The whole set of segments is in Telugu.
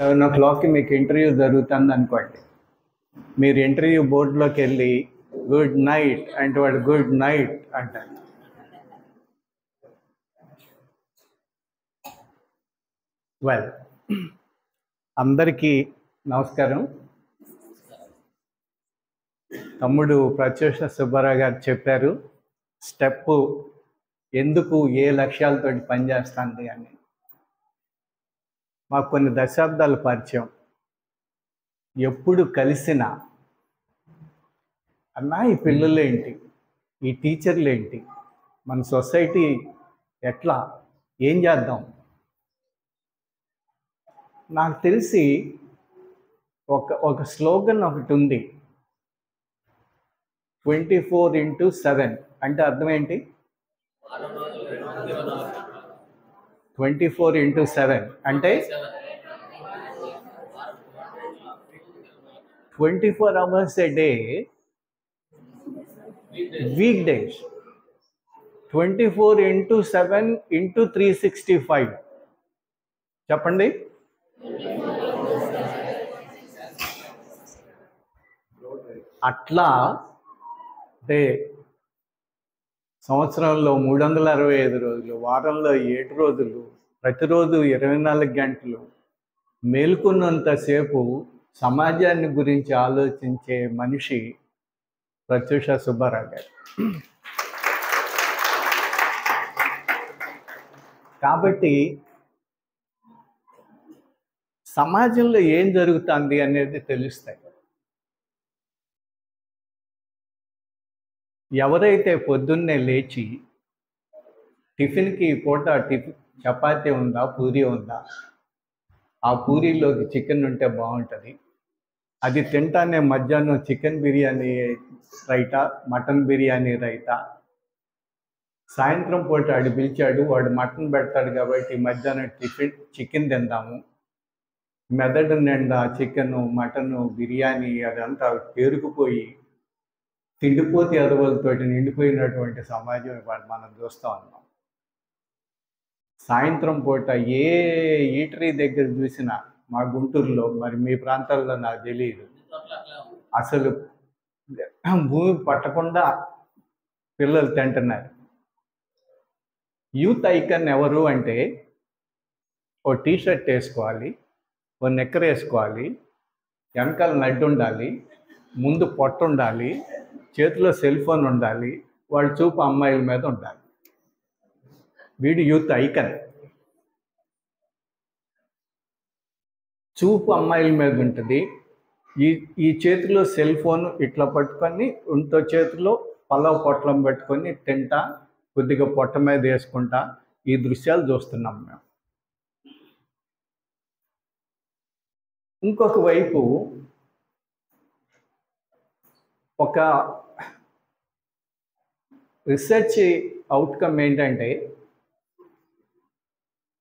7 o'clockకి మీకు ఇంటర్వ్యూ జరుగుతుంది అనుకోండి. మీరు ఇంటర్వ్యూ బోర్డులోకి వెళ్ళి గుడ్ నైట్ అంటే వాడు గుడ్ నైట్ అంటారు. వెల్, అందరికీ నమస్కారం. తమ్ముడు ప్రత్యూష సుబ్బారావు గారు చెప్పారు స్టెప్ ఎందుకు ఏ లక్ష్యాలతో పనిచేస్తుంది అని. మాకు కొన్ని దశాబ్దాల పరిచయం. ఎప్పుడు కలిసినా అన్నా ఈ పిల్లలేంటి, ఈ టీచర్లేంటి, మన సొసైటీ ఎట్లా, ఏం చేద్దాం. నాకు తెలిసి ఒక స్లోగన్ ఒకటి ఉంది, 24/7 అంటే అర్థం ఏంటి? 24/7 అంటే 24 hours a day, weekdays, 24/7 into 365. చెప్పండి. అట్లా అంటే సంవత్సరంలో 365 రోజులు, వారంలో 7 రోజులు, ప్రతిరోజు 24 గంటలు మేల్కొన్నంతసేపు సమాజాన్ని గురించి ఆలోచించే మనిషి ప్రత్యూష సుబ్బారావు గారు. కాబట్టి సమాజంలో ఏం జరుగుతుంది అనేది తెలుస్తాయి. ఎవరైతే పొద్దున్నే లేచి టిఫిన్కి పూట చపాతీ ఉందా, పూరి ఉందా, ఆ పూరీలోకి చికెన్ ఉంటే బాగుంటుంది, అది తింటానే మధ్యాహ్నం చికెన్ బిర్యానీ రైతా, మటన్ బిర్యానీ రైతా, సాయంత్రం పూట ఆడు పిలిచాడు, వాడు మటన్ పెడతాడు కాబట్టి మధ్యాహ్నం చికెన్ తిందాము, మెదడు నిండా చికెను, మటను, బిర్యానీ అదంతా పేరుకుపోయి తిండిపోతే అరువులతోటి నిండిపోయినటువంటి సమాజం ఇవాళ మనం చూస్తూ ఉన్నాం. సాయంత్రం పూట ఏ ఈటరీ దగ్గర చూసినా మా గుంటూరులో, మరి మీ ప్రాంతాల్లో నాకు తెలియదు, అసలు భూమి పట్టకుండా పిల్లలు తింటున్నారు. యూత్ ఐకాన్ ఎవరు అంటే ఓ టీషర్ట్ వేసుకోవాలి, ఓ నిక్కర్ వేసుకోవాలి, వెనకాల నడ్డు ఉండాలి, ముందు పొట్ట ఉండాలి, చేతిలో సెల్ ఫోన్ ఉండాలి, వాళ్ళ చూపు అమ్మాయిల మీద ఉండాలి. వీడు యూత్ ఐకాన్. చూపు అమ్మాయిల మీద ఉంటుంది. ఈ చేతిలో సెల్ ఫోన్ ఇట్లా పట్టుకొని, ఇంకో చేతిలో పలావ్ పొట్లం పెట్టుకొని తింటా, కొద్దిగా పొట్ట మీద వేసుకుంటా ఈ దృశ్యాలు చూస్తున్నాం మేము. ఇంకొక వైపు ఒక రీసెర్చ్ అవుట్కమ్ ఏంటంటే,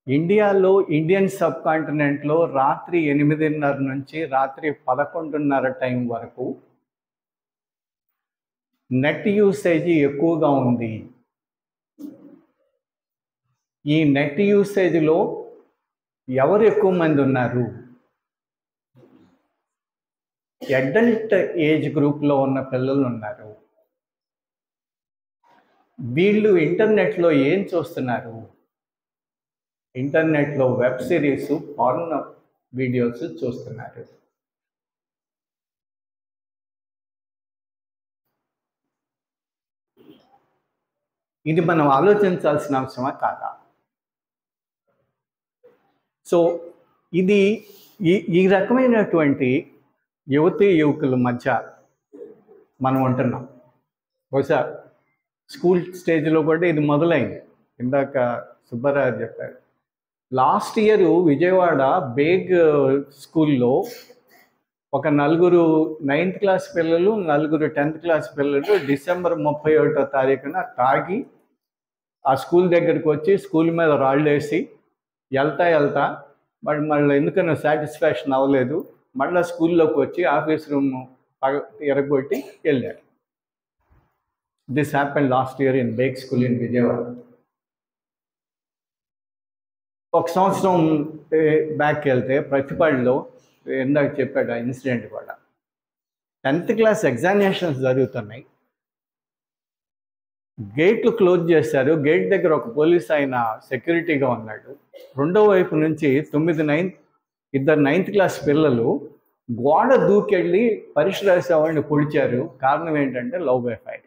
ఇండియాలో, ఇండియన్ సబ్ కాంటినెంట్లో రాత్రి 8:30 నుంచి రాత్రి 11:30 టైం వరకు నెట్ యూసేజ్ ఎక్కువగా ఉంది. ఈ నెట్ యూసేజ్లో ఎవరు ఎక్కువ మంది ఉన్నారు? అడల్ట్ ఏజ్ గ్రూప్లో ఉన్న పిల్లలు ఉన్నారు. వీళ్ళు ఇంటర్నెట్లో ఏం చూస్తున్నారు? ఇంటర్నెట్లో వెబ్ సిరీస్, పార్న్ వీడియోస్ చూస్తున్నారు. ఇది మనం ఆలోచించాల్సిన అవసరమా కాదా? సో ఇది ఈ రకమైనటువంటి యువతీ యువకుల మధ్య మనం ఉంటున్నాం. బహుశా స్కూల్ స్టేజ్లో కూడా ఇది మొదలైంది. ఇందాక సుబ్బారావు చెప్పారు, లాస్ట్ ఇయర్ విజయవాడ బేగ్ స్కూల్లో ఒక 4 9th క్లాస్ పిల్లలు, 4 10th క్లాస్ పిల్లలు డిసెంబర్ 31వ తారీఖున తాగి ఆ స్కూల్ దగ్గరికి వచ్చి స్కూల్ మీద రాళ్ళు వేసి వెళ్తా మళ్ళీ ఎందుకన్నా సాటిస్ఫాక్షన్ అవ్వలేదు, మళ్ళీ స్కూల్లోకి వచ్చి ఆఫీస్ రూమ్ ఎరగొట్టి వెళ్ళారు. This happen last year in Baig school in Vijayawada. ఒక సంవత్సరం బ్యాక్కి వెళ్తే ప్రతిపాడులో ఇందాక చెప్పాడు ఆ ఇన్సిడెంట్ కూడా. 10th క్లాస్ ఎగ్జామినేషన్స్ జరుగుతున్నాయి, గేట్లు క్లోజ్ చేశారు. గేట్ దగ్గర ఒక పోలీస్ ఆయన సెక్యూరిటీగా ఉన్నాడు. రెండో వైపు నుంచి 2 9th క్లాస్ పిల్లలు గోడ దూకెళ్ళి పరీక్ష రాసేవాడిని పొడిచారు. కారణం ఏంటంటే లవ్ బై ఫైర్.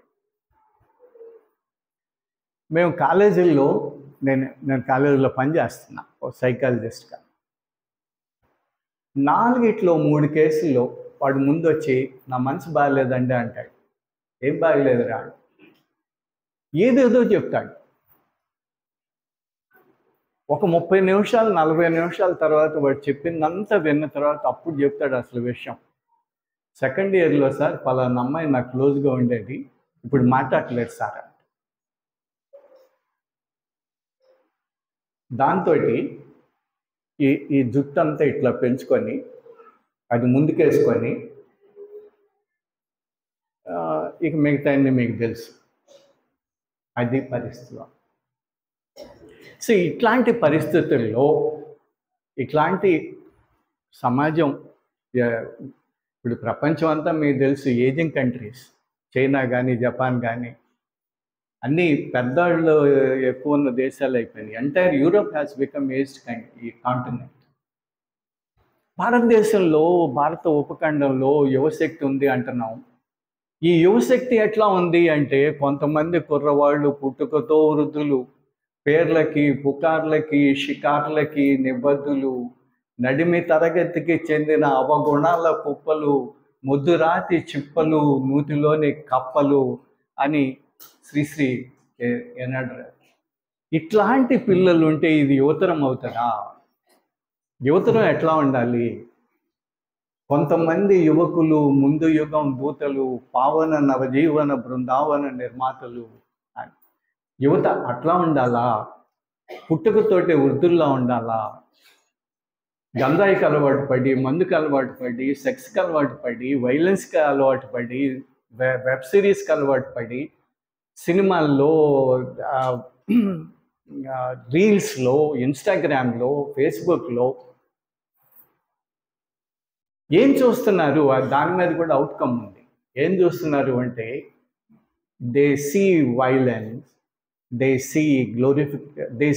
మేము కాలేజీల్లో నేను కాలేజీలో పనిచేస్తున్నా ఓ సైకాలజిస్ట్గా. 4 కేసుల్లో వాడు ముందు వచ్చి నా మనసు బాగలేదండి అంటాడు. ఏం బాగలేదురా? ఏదేదో చెప్తాడు. ఒక 30 నిమిషాలు 40 నిమిషాల తర్వాత వాడు చెప్పిందంతా విన్న తర్వాత అప్పుడు చెప్తాడు అసలు విషయం. సెకండ్ ఇయర్లో సార్ పలానా అమ్మాయి నాకు క్లోజ్గా ఉండేది, ఇప్పుడు మాట్లాడలేదు సార్. దాంతో ఈ జుట్టు అంతా ఇట్లా పెంచుకొని అది ముందుకేసుకొని ఇక మిగతా మీకు తెలుసు, అది పరిస్థితిలో. సో ఇట్లాంటి పరిస్థితుల్లో ఇట్లాంటి సమాజం, ఇప్పుడు ప్రపంచం అంతా మీకు తెలుసు, ఏజింగ్ కంట్రీస్, చైనా కానీ జపాన్ కానీ అన్నీ పెద్దవాళ్ళు ఎక్కువ ఉన్న దేశాలు అయిపోయినాయి. Entire Europe has become aged ఈ కాంటినెంట్. భారతదేశంలో, భారత ఉపఖండంలో యువశక్తి ఉంది అంటున్నాం. ఈ యువశక్తి ఎట్లా ఉంది అంటే, కొంతమంది కుర్రవాళ్ళు పుట్టుకతో వృద్ధులు, పేర్లకి పుకార్లకి షికార్లకి నిబద్ధులు, నడిమి తరగతికి చెందిన అవగుణాల కుప్పలు, ముద్దురాతి చిప్పలు, నూతిలోని కప్పలు అని శ్రీశ్రీ ఏనాడు. ఇట్లాంటి పిల్లలు ఉంటే ఇది యువతరం అవుతారా? యువతరం ఎట్లా ఉండాలి? కొంతమంది యువకులు ముందు యుగం దూతలు, పావన నవజీవన బృందావన నిర్మాతలు. యువత అట్లా ఉండాలా? పుట్టుకతోటి వృద్ధుల్లా ఉండాలా? గంజాయికి అలవాటు పడి, మందుకు అలవాటు పడి, సెక్స్కి అలవాటు పడి, వైలెన్స్కి అలవాటు పడి, వెబ్ సిరీస్కి అలవాటు పడి, సినిమాల్లో, రీల్స్లో, ఇన్స్టాగ్రామ్లో, ఫేస్బుక్లో ఏం చూస్తున్నారు? దాని మీద కూడా అవుట్కమ్ ఉంది. ఏం చూస్తున్నారు అంటే, they see violence, they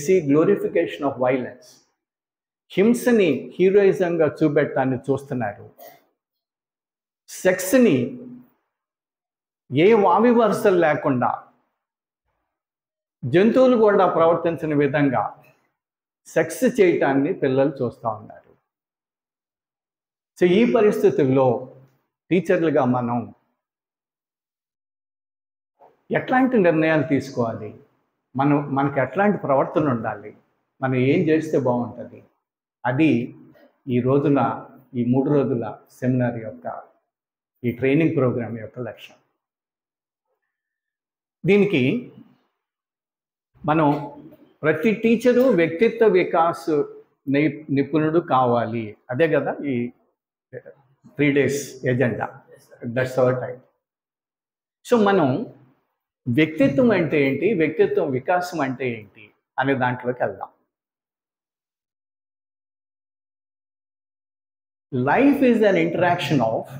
see glorification of violence. హింసని హీరోయిజంగా చూపెట్టాన్ని చూస్తున్నారు. సెక్స్ని ఏ వావివరుసలు లేకుండా జంతువులు కూడా ప్రవర్తించిన విధంగా సెక్స్ చేయటాన్ని పిల్లలు చూస్తూ ఉన్నారు. సో ఈ పరిస్థితుల్లో టీచర్లుగా మనం ఎట్లాంటి నిర్ణయాలు తీసుకోవాలి? మనకి ఎట్లాంటి ప్రవర్తన ఉండాలి? మనం ఏం చేస్తే బాగుంటుంది? అది ఈ 3 రోజుల సెమినార్ యొక్క, ఈ ట్రైనింగ్ ప్రోగ్రామ్ యొక్క లక్ష్యం. దీనికి మనం ప్రతి టీచరు వ్యక్తిత్వ వికాస్ నిపుణుడు కావాలి. అదే కదా ఈ 3 days agenda. That's our time. So మనం వ్యక్తిత్వం అంటే ఏంటి, వ్యక్తిత్వ వికాసం అంటే ఏంటి అనే దాంట్లోకి వెళ్దాం. Life is an interaction of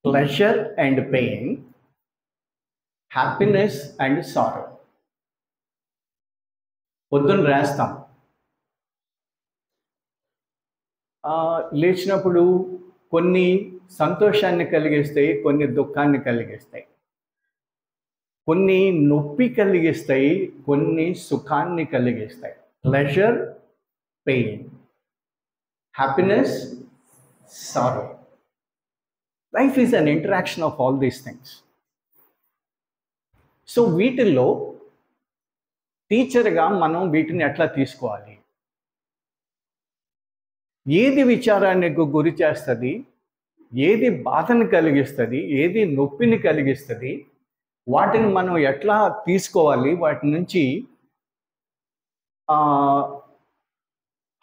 pleasure and pain, happiness and sorrow. పొద్దున్న రాస్తాం, లేచినప్పుడు కొన్ని సంతోషాన్ని కలిగిస్తాయి, కొన్ని దుఃఖాన్ని కలిగిస్తాయి, కొన్ని నొప్పి కలిగిస్తాయి, కొన్ని సుఖాన్ని కలిగిస్తాయి. Pleasure, pain, happiness, sorrow. Life is an interaction of all these things. So వీటిల్లో టీచర్గా మనం వీటిని ఎట్లా తీసుకోవాలి? ఏది విచారానికి గురి చేస్తుంది, ఏది బాధను కలిగిస్తుంది, ఏది నొప్పిని కలిగిస్తుంది, వాటిని మనం ఎట్లా తీసుకోవాలి? వాటి నుంచి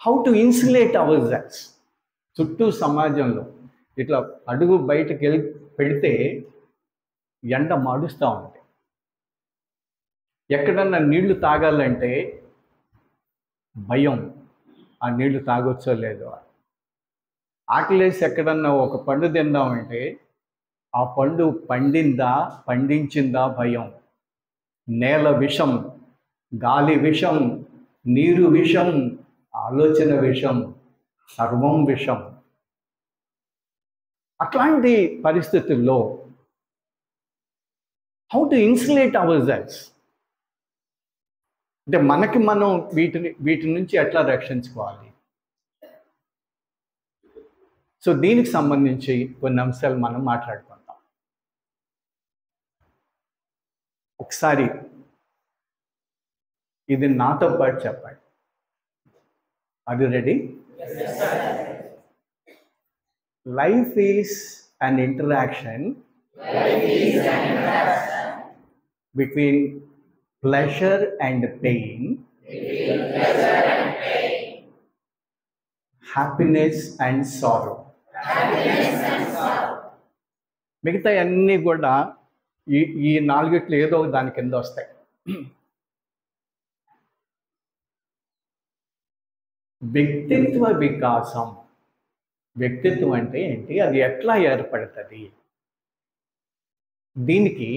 how to insulate our cells. చుట్టూ సమాజంలో ఇట్లా అడుగు బయటకు పెడితే ఎండ మాడుస్తూ ఉంది. ఎక్కడన్నా నీళ్లు తాగాలంటే భయం, ఆ నీళ్లు తాగొచ్చో లేదో. ఆకలేసి ఎక్కడన్నా ఒక పండు తిందామంటే ఆ పండు పండించిందా భయం. నేల విషం, గాలి విషం, నీరు విషం, ఆలోచన విషం, సర్వం విషం. అట్లాంటి పరిస్థితుల్లో how to insulate our cells, అంటే మనకి మనం వీటి నుంచి ఎట్లా రక్షించుకోవాలి. సో దీనికి సంబంధించి కొన్ని అంశాలు మనం మాట్లాడుకుందాం. ఒకసారి ఇది నాతో పాటు చెప్పండి. Are you ready? Life is an interaction between pleasure and pain, happiness and sorrow. మిగతా అన్నీ కూడా ఈ నాలుగిట్లు ఏదో దాని కింద వస్తాయి. వ్యక్తిత్వ వికాసం, వ్యక్తిత్వం అంటే ఏంటి, అది ఎట్లా ఏర్పడుతుంది? దీనికి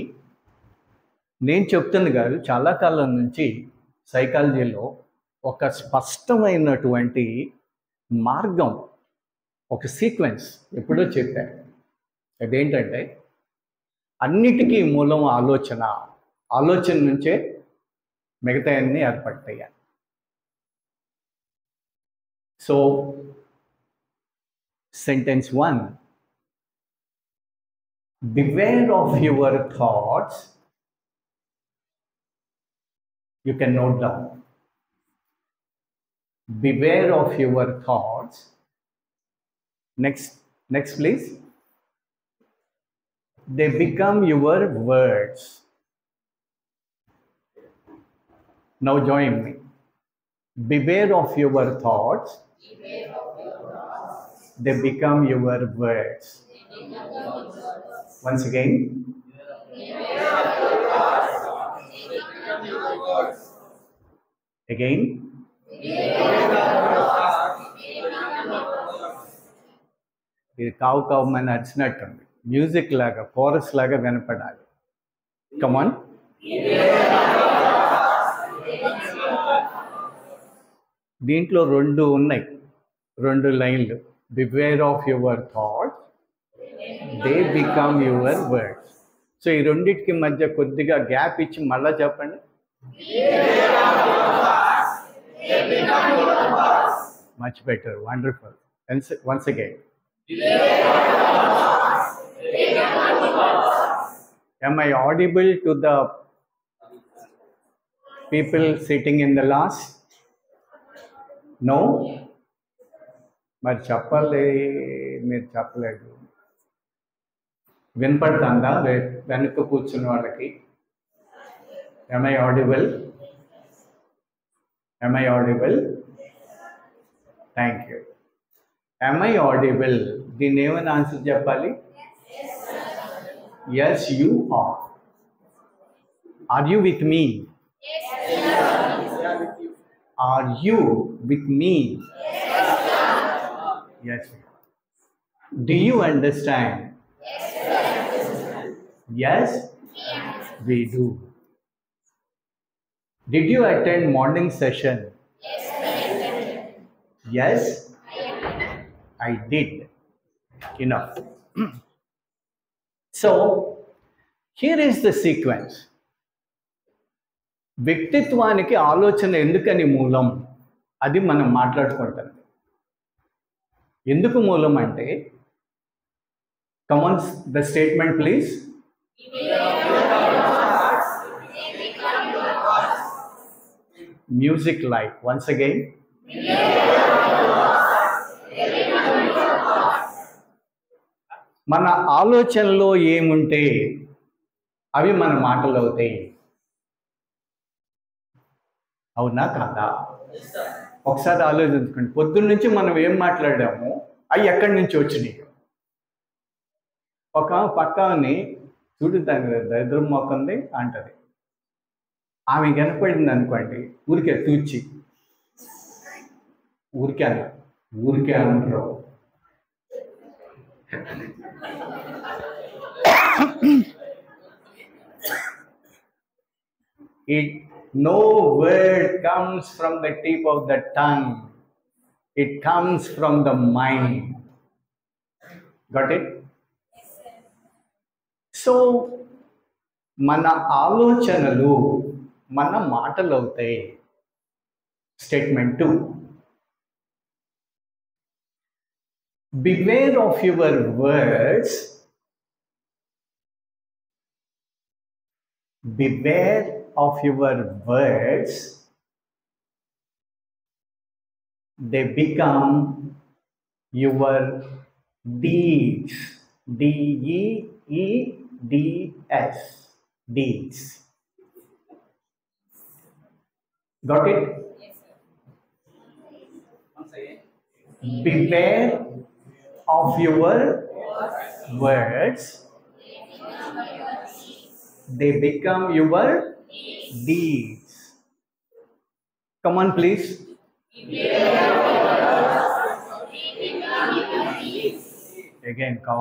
నేను చెప్తుంది కాదు, చాలా కాలం నుంచి సైకాలజీలో ఒక స్పష్టమైనటువంటి మార్గం, ఒక సీక్వెన్స్ ఎప్పుడో చెప్పారు. అదేంటంటే అన్నిటికీ మూలం ఆలోచన, ఆలోచన నుంచే మిగతా అన్నీ ఏర్పడతాయి. So sentence 1, beware of your thoughts. You can note down, beware of your thoughts. Next please. They become your words. Now join me. Beware of your thoughts. They become your words. Once again. Again. ఇది కావు కావుమని అరిచినట్టుంది, మ్యూజిక్ లాగా, కోరస్ లాగా వినపడాలి. కమాన్. దీంట్లో రెండు ఉన్నాయి, రెండు లైన్లు. Beware of your thoughts, they become your words. So ఈ రెండింటికి మధ్య కొద్దిగా గ్యాప్ ఇచ్చి మళ్ళా చెప్పండి. Much better, wonderful. Once again. Am I audible to the people sitting in the last? No? మరి చెప్పాలి, మీరు చెప్పలేదు. వినపడుతుందా వెనుక కూర్చున్న వాళ్ళకి? Am I audible? Am I audible? Thank you. Am I audible? దీన్ని ఏమైనా ఆన్సర్ చెప్పాలి? Yes, you are. Are you with me? Are you with me? Yes. Do you understand? Yes, we do. Did you attend morning session? Yes, I did. Enough. So, here is the sequence. వ్యక్తిత్వానికి ఆలోచన ఎందుకని మూలం, అది మనం మాట్లాడుకుంటాం. ఎందుకు మూలం అంటే, come on the statement please. Music like, once again. మన ఆలోచనలో ఏముంటే అవి మన మాటలు అవుతాయి. అవునా కాదా? ఒకసారి ఆలోచించుకోండి. పొద్దున్న నుంచి మనం ఏం మాట్లాడాము, అవి ఎక్కడి నుంచి వచ్చినాయి? ఒక పక్కని చూడు, దాని దరిద్రం మొక్కంది అంటది. ఆమె కనపడింది అనుకోండి, ఊరికే తూచి ఊరికే అనరు. No word comes from the tip of the tongue. It comes from the mind. Got it? So, మన ఆలోచనలు మన మాటలు అవుతాయి. Statement 2. Beware of your words. Beware of your words. They become your deeds. D-E-E-D-S. Deeds. Got it? Beware of your words. They become your deeds. Come on, please. Again, cow.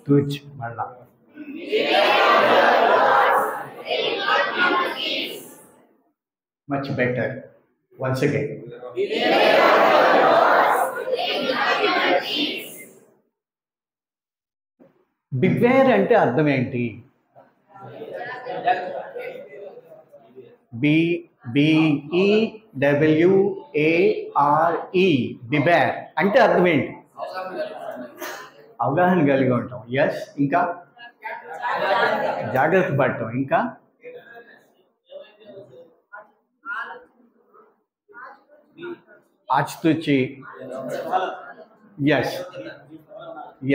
Tuj, malla. Much better. Once again. Beware అంటే అర్థం ఏంటి? BEWARE. బివేర్ అంటే అర్థం ఏంటి? అవగాహన కలిగి ఉంటాం. ఎస్. ఇంకా జాగ్రత్త పడటం. ఇంకా ఆచితూచి.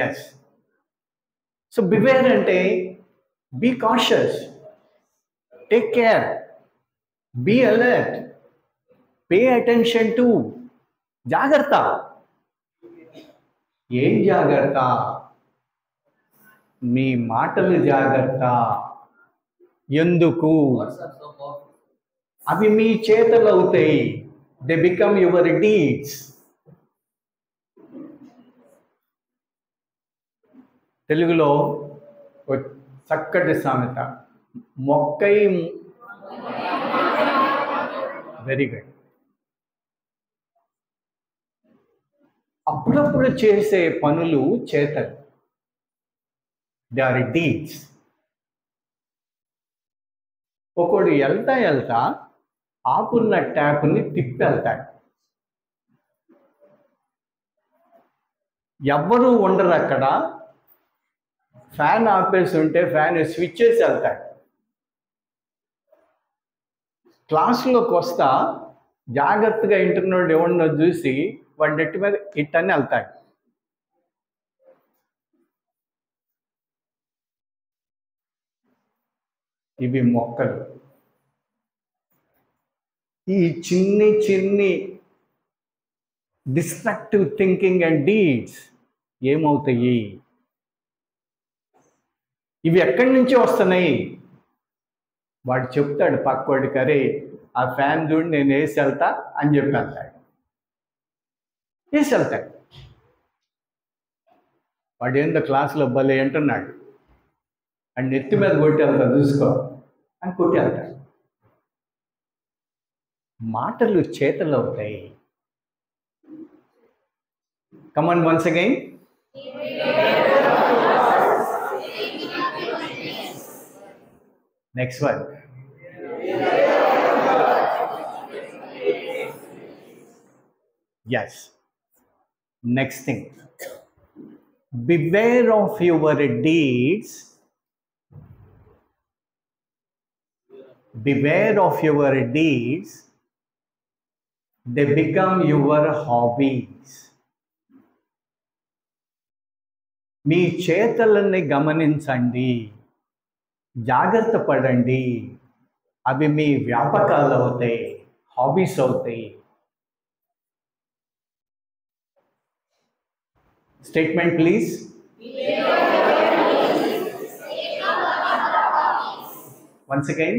ఎస్. సో బివేర్ అంటే be cautious, take care, be alert, pay attention to. జాగ్రత్త. ఏం జాగ్రత్త? మీ మాటలు జాగ్రత్త. ఎందుకు? అవి మీ చేతలు అవుతాయి. They become your deeds. తెలుగులో చక్కటి సామెత, మొక్కై. Very good. అప్పుడప్పుడు చేసే పనులు చేతలు. They are deeds. ఒకడు వెళ్తా ఆపున్న ట్యాప్ని తిప్పి వెళ్తాడు. ఎవ్వరూ ఉండరు అక్కడ. ఫ్యాన్ ఆపేసి ఉంటే ఫ్యాన్ స్విచ్ చేసి వెళ్తాడు. క్లాసులోకి వస్తా జాగ్రత్తగా ఇంటర్నోడ్ ఎవరినో చూసి వాడి నెట్టి మీద ఇట్టని వెళ్తాడు. ఇవి మొక్కలు. ఈ చిన్ని డిస్ట్రక్టివ్ థింకింగ్ అండ్ డీడ్స్ ఏమవుతాయి? ఇవి ఎక్కడి నుంచి వస్తున్నాయి? వాడు చెప్తాడు పక్కోడికి, అరే ఆ ఫ్యాన్ చూడు నేను వేసి వెళ్తా అని చెప్పి వెళ్తాడు. వేసి వెళ్తాడు. వాడు ఏందో క్లాసులో భలే అంటున్నాడు అని నెత్తి మీద కొట్టి వెళ్తా చూసుకో అని కొట్టి వెళ్తాడు. మాటలు చేతలు అవుతాయి. Come on once again. Next one. Yes. Next thing. Beware of your deeds. Beware of your deeds. They become your hobbies. మీ చేతలని గమనించండి, జాగ్రత్త పడండి. అవి మీ వ్యాపకాలు అవుతాయి, హాబీస్ అవుతాయి. Statement please. Once again.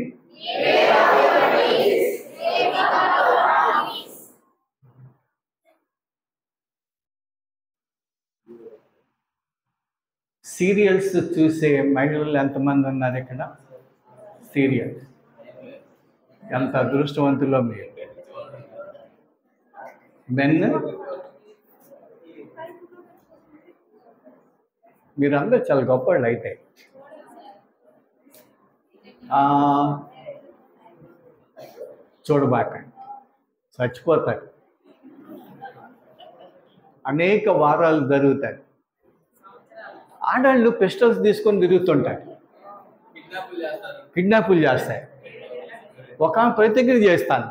Serials చూసే మహిళలు ఎంతమంది ఉన్నారు ఇక్కడ? సీరియల్స్ ఎంత అదృష్టవంతులో మీరు. మెన్ మీరందరూ చాలా గొప్పవాళ్ళు అయితే. చూడబాకండి, చచ్చిపోతారు. అనేక వారాలు జరుగుతాయి. ఆడవాళ్ళు పిస్టల్స్ తీసుకొని తిరుగుతుంటారు, కిడ్నాపులు చేస్తాయి. ఒక ప్రతిజ్ఞ చేస్తాను,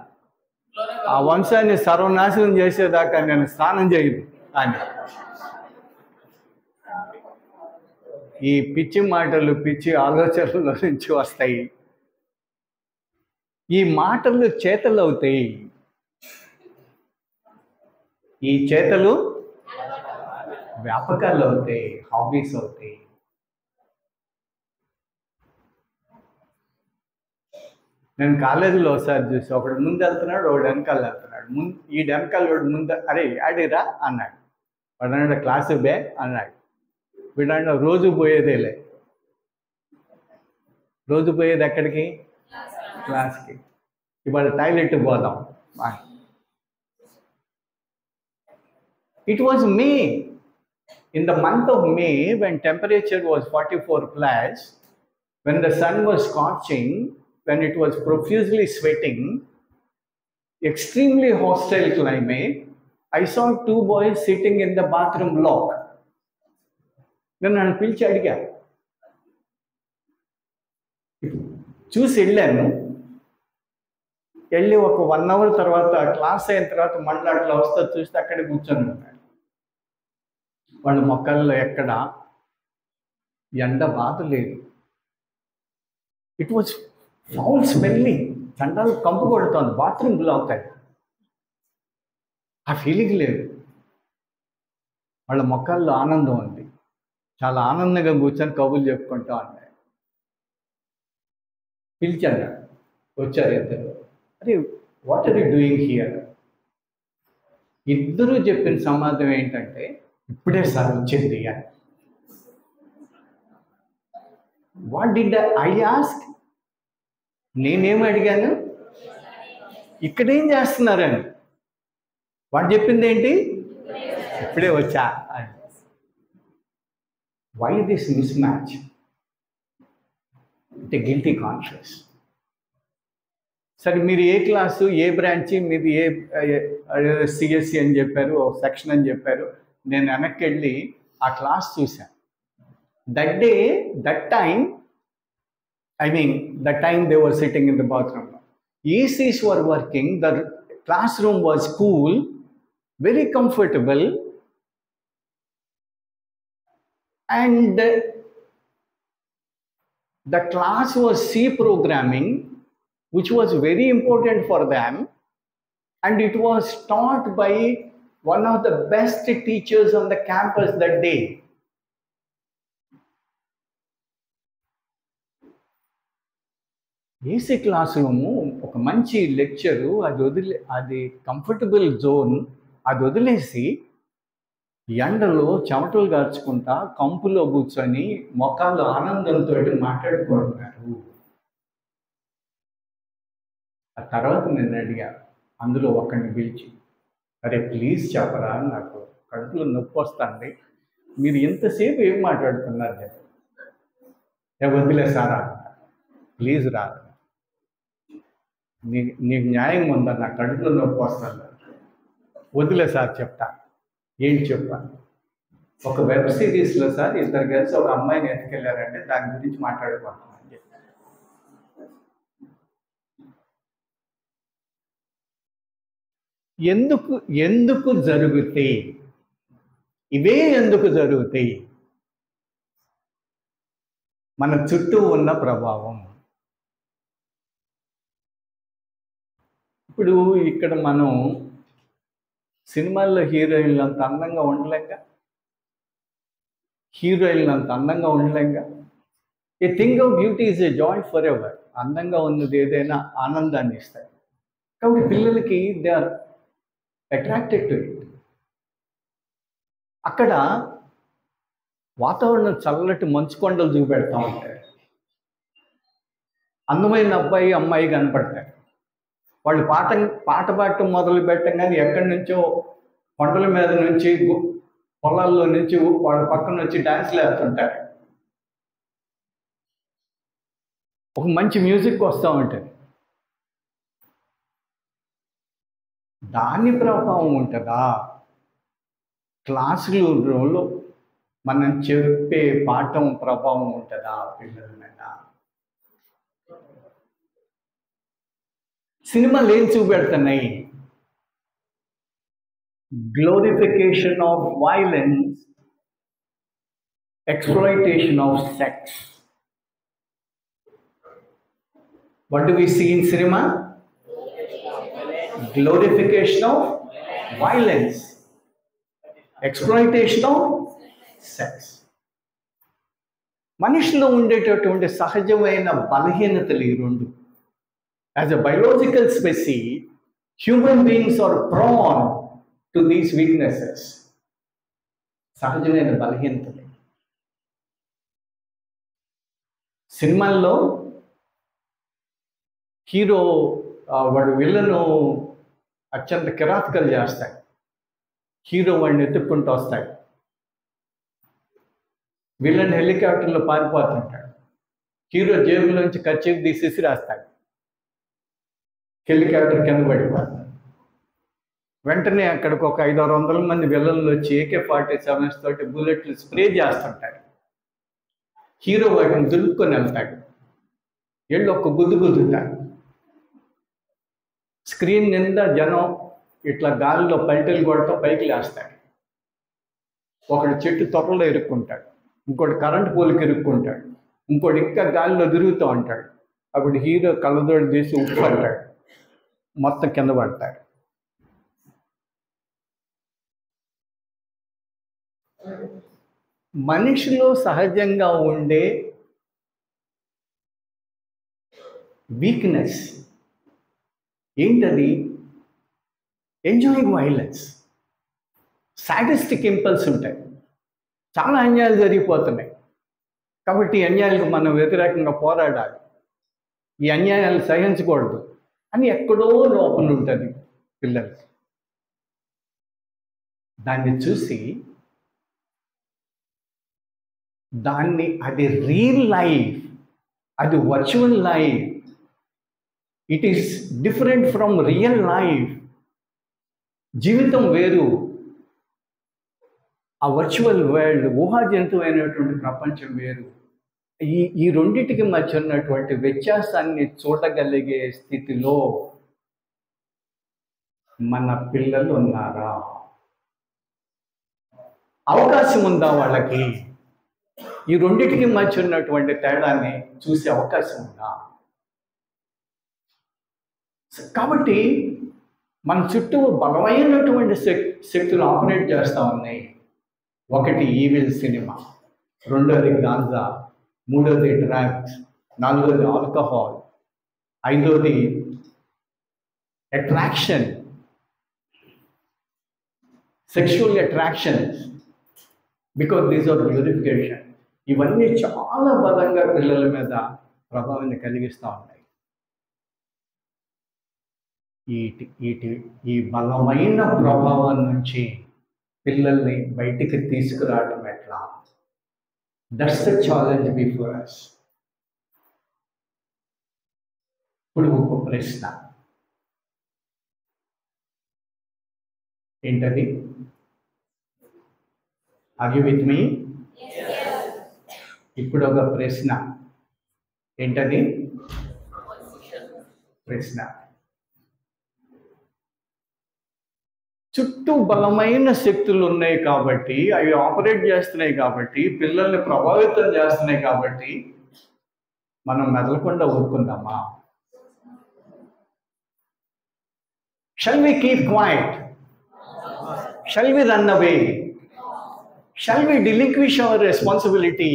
ఆ వంశాన్ని సర్వనాశనం చేసేదాకా నేను స్నానం చేయను అని. ఈ పిచ్చి మాటలు, పిచ్చి ఆలోచనల నుంచి వస్తాయి. ఈ మాటలు చేతలు అవుతాయి. ఈ చేతలు వ్యాపకాలు అవుతాయి, హాబీస్ అవుతాయి. నేను కాలేజీలో ఒకసారి చూసి, ఒకడు ముందు వెళ్తున్నాడు, ఒకడు వెనకాల వెళ్తున్నాడు. ఈ వెనకాల వాడు ముందు, అరే ఆడిరా అన్నాడు. వాడు అన్నాడు క్లాసు బే అన్నాడు. వీడు రోజు పోయేదేలే. రోజు పోయేది ఎక్కడికి? క్లాస్కి. ఇవాళ టాయిలెట్ పోదాం. It was May. In the month of May, when temperature was 44 plus, when the sun was scorching, when it was profusely sweating, extremely hostile climate, I saw two boys sitting in the bathroom block. నన్ను పిలిచి అడిగా, చూసి వెళ్ళాను. వెళ్ళి ఒక 1 hour తర్వాత క్లాస్ అయిన తర్వాత మళ్ళీ అట్లా వస్తా చూస్తే అక్కడే కూర్చొని ఉన్నాడు. వాళ్ళ మొక్కల్లో ఎక్కడ ఎండ బాధ లేదు. It was foul smelling. చండాలు కంపు కొడుతోంది, బాత్రూమ్ బ్లాక్ అది. ఆ ఫీలింగ్ లేదు. వాళ్ళ మొక్కల్లో ఆనందం ఉంది. చాలా ఆనందంగా కూర్చొని కబుర్లు చెప్పుకుంటా ఉన్నాయి. పిలిచాను, వచ్చారు ఇద్దరు. అరే what are you doing here? ఇద్దరు చెప్పిన సమాధానం ఏంటంటే, ఇప్పుడే సార్ వచ్చింది అని. What did I ask? నేనేం అడిగాను? ఇక్కడేం చేస్తున్నారని. వాడు చెప్పింది ఏంటి? ఇప్పుడే వచ్చా అని. Why this mismatch? అంటే గిల్టీ కాన్షియస్. సరే, మీరు ఏ క్లాసు, ఏ బ్రాంచి, మీది ఏ సిఎస్సి అని చెప్పారు, సెక్షన్ అని చెప్పారు. నేను వెనక్కి వెళ్ళి ఆ క్లాస్ చూశాను. That day, that time, the time they were sitting in the bathroom. ACs were working, the classroom was cool, very comfortable, and the class was C programming, which was very important for them, and it was taught by one of the best teachers on the campus that day. AC class room, ఒక మంచి లెక్చరు, అది కంఫర్టబుల్ జోన్, అది వదిలేసి ఎండలో చెమటలు గార్చుకుంటా కంపులో కూర్చొని మొక్కలు ఆనందంతో మాట్లాడుకుంటున్నారు. ఆ తర్వాత నేను అడిగా, అందులో ఒకరిని పిలిచి, అరే ప్లీజ్ చెప్పరా, నాకు కడుపులో నొప్పి వస్తుంది, మీరు ఎంతసేపు ఏం మాట్లాడుతున్నారు చెప్పు. వదిలే సారా, ప్లీజ్ రా, నీకు న్యాయం ఉందా, నా కడుపులో నొప్పి వస్తుంది, వదిలే సార్ చెప్తా. ఏంటి చెప్పాను? ఒక వెబ్ సిరీస్లో సార్ ఇద్దరు కలిసి ఒక అమ్మాయిని ఎత్తుకెళ్ళారంటే దాని గురించి మాట్లాడుకుంటున్నాను అని చెప్పి. ఎందుకు జరుగుతాయి ఇవే? ఎందుకు జరుగుతాయి? మన చుట్టూ ఉన్న ప్రభావం. ఇప్పుడు ఇక్కడ మనం సినిమాల్లో హీరోయిన్లు అంత అందంగా ఉండలేక, a thing of beauty is a joy forever. అందంగా ఉన్నది ఏదైనా ఆనందాన్ని ఇస్తాయి. కాబట్టి పిల్లలకి they are attracted to it. అక్కడ వాతావరణం చల్లటి మంచు కొండలు చూపెడతా ఉంటాయి. అందమైన అబ్బాయి అమ్మాయి కనపడతారు. వాళ్ళు పాట పాడటం మొదలు పెట్టగానే ఎక్కడి నుంచో కొండల మీద నుంచి పొలాల్లో నుంచి వాళ్ళ పక్కన వచ్చి డాన్స్లు వేస్తుంటారు. ఒక మంచి మ్యూజిక్ వస్తూ ఉంటుంది. దాని ప్రభావం ఉంటుందా? క్లాసులలో మనం చెప్పే పాఠం ప్రభావం ఉంటుందా పిల్లల మీద? సినిమాలు ఏం చూపెడుతున్నాయి? Glorification of violence, exploitation of sex. What do we see in cinema? Glorification of violence, exploitation of sex. మనిషిలో ఉండేటటువంటి సహజమైన బలహీనతలు ఈ రెండు. As a biological species, human beings are prone to these weaknesses. సహజమైన బలహీనతలు. సినిమాల్లో హీరో వాడు విలను అత్యంత కిరాతకాలు చేస్తాడు. హీరో వాడిని ఎత్తుక్కుంటూ వస్తాడు. విలన్ హెలికాప్టర్లో పారిపోతుంటాడు. హీరో జేబులోంచి కర్చీఫ్ తీసి విసిరేస్తాడు. హెలికాప్టర్ కింద పడిపోతాడు. వెంటనే అక్కడికి ఒక 500-600 మంది విలన్లు వచ్చి AK-47 తోటి బుల్లెట్లు స్ప్రే చేస్తుంటాడు. హీరో వాటిని దులుపుకొని వెళ్తాడు. వెళ్ళి ఒక గుద్దుతాడు. స్క్రీన్ నిండా జనం ఇట్లా గాలిలో పల్టీలు కొడతా పైకి లేస్తాడు. ఒకడు చెట్టు తొర్రలో ఇరుక్కుంటాడు, ఇంకోటి కరెంటు పోల్కి ఇరుక్కుంటాడు, ఇంకోటి ఇంకా గాలిలో తిరుగుతూ ఉంటాడు. అప్పుడు హీరో కళ్ళతోటి తీసి ఉప్పు అంటాడు, మొత్తం కింద పడతాడు. మనిషిలో సహజంగా ఉండే వీక్నెస్ ఏంటది? ఎంజాయింగ్ వైలెన్స్, సాడిస్టిక్ ఇంపల్స్ ఉంటాయి. చాలా అన్యాయాలు జరిగిపోతున్నాయి కాబట్టి ఈ అన్యాయాలకు మనం వ్యతిరేకంగా పోరాడాలి, ఈ అన్యాయాలు సహించకూడదు అని ఎక్కడో లోపల ఉంటుంది పిల్లలకి. దాన్ని చూసి అది రియల్ లైఫ్, అది virtual life, it is different from real life. జీవితం వేరు, ఆ వర్చువల్ వరల్డ్, ఊహాజనితమైనటువంటి ప్రపంచం వేరు. ఈ రెండింటికి మధ్య ఉన్నటువంటి వ్యత్యాసాన్ని చూడగలిగే స్థితిలో మన పిల్లలు ఉన్నారా? అవకాశం ఉందా వాళ్ళకి? ఈ రెండింటికి మధ్య ఉన్నటువంటి తేడాన్ని చూసే అవకాశం ఉందా? కాబట్టి మన చుట్టూ బలమైనటువంటి శక్తులు ఆపరేట్ చేస్తూ ఉన్నాయి. ఒకటి ఈవిల్ సినిమా, రెండోది గాంజా, మూడోది డ్రగ్స్, నాలుగోది ఆల్కహాల్, ఐదోది attraction, sexual attractions, because these are glorification. ఇవన్నీ చాలా బలంగా పిల్లల మీద ప్రభావాన్ని కలిగిస్తూ ఉన్నాయి. ఈ బలమైన ప్రభావం నుంచి పిల్లల్ని బయటికి తీసుకురావడం ఎట్లా? That's the challenge before us. ఇప్పుడు ఒక ప్రశ్న, ఏంటది? Are you with me? ఇప్పుడు ఒక ప్రశ్న, ఏంటది? ప్రశ్న, చుట్టూ బలమైన శక్తులు ఉన్నాయి కాబట్టి, అవి ఆపరేట్ చేస్తున్నాయి కాబట్టి, పిల్లల్ని ప్రభావితం చేస్తున్నాయి కాబట్టి మనం మెదలకుండా ఊరుకుందామా? Shall we keep quiet? Shall we run away? Shall we relinquish our responsibility?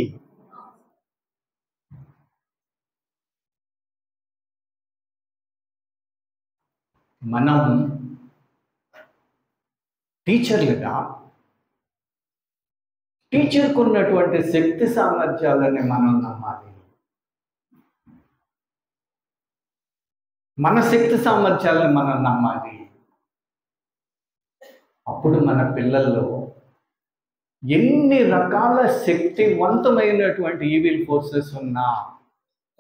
మనం టీచర్లుగా టీచర్కు ఉన్నటువంటి శక్తి సామర్థ్యాలని మనం నమ్మాలి. మన శక్తి సామర్థ్యాలను మనం నమ్మాలి. అప్పుడు మన పిల్లల్లో ఎన్ని రకాల శక్తివంతమైనటువంటి ఈవిల్ ఫోర్సెస్ ఉన్నా,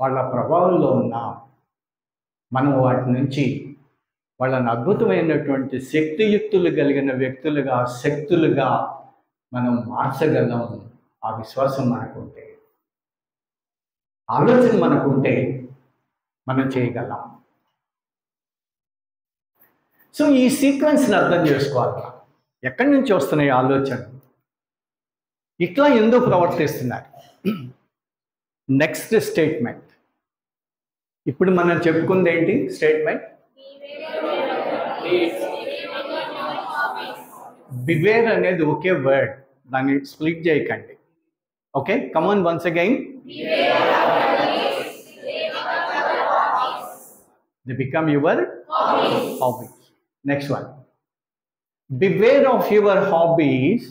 వాళ్ళ ప్రభావంలో ఉన్నా, మనం వాటి నుంచి వాళ్ళని అద్భుతమైనటువంటి శక్తియుక్తులు కలిగిన వ్యక్తులుగా, శక్తులుగా మనం మార్చగలం. ఆ విశ్వాసం మనకుంటే, ఆలోచన మనకుంటే మనం చేయగలం. సో ఈ సీక్వెన్స్ని అర్థం చేసుకోవాలి. ఎక్కడి నుంచి వస్తున్నాయి ఆలోచనలు, ఇట్లా ఎందుకు ప్రవర్తిస్తున్నారు? నెక్స్ట్ స్టేట్మెంట్, ఇప్పుడు మనం చెప్పుకుంది ఏంటి స్టేట్మెంట్? బివేర్ అనేది ఒకే వర్డ్, దాన్ని స్ప్లిట్ చేయకండి. Okay, come on once again. They become your hobbies. Next one. Beware of your hobbies.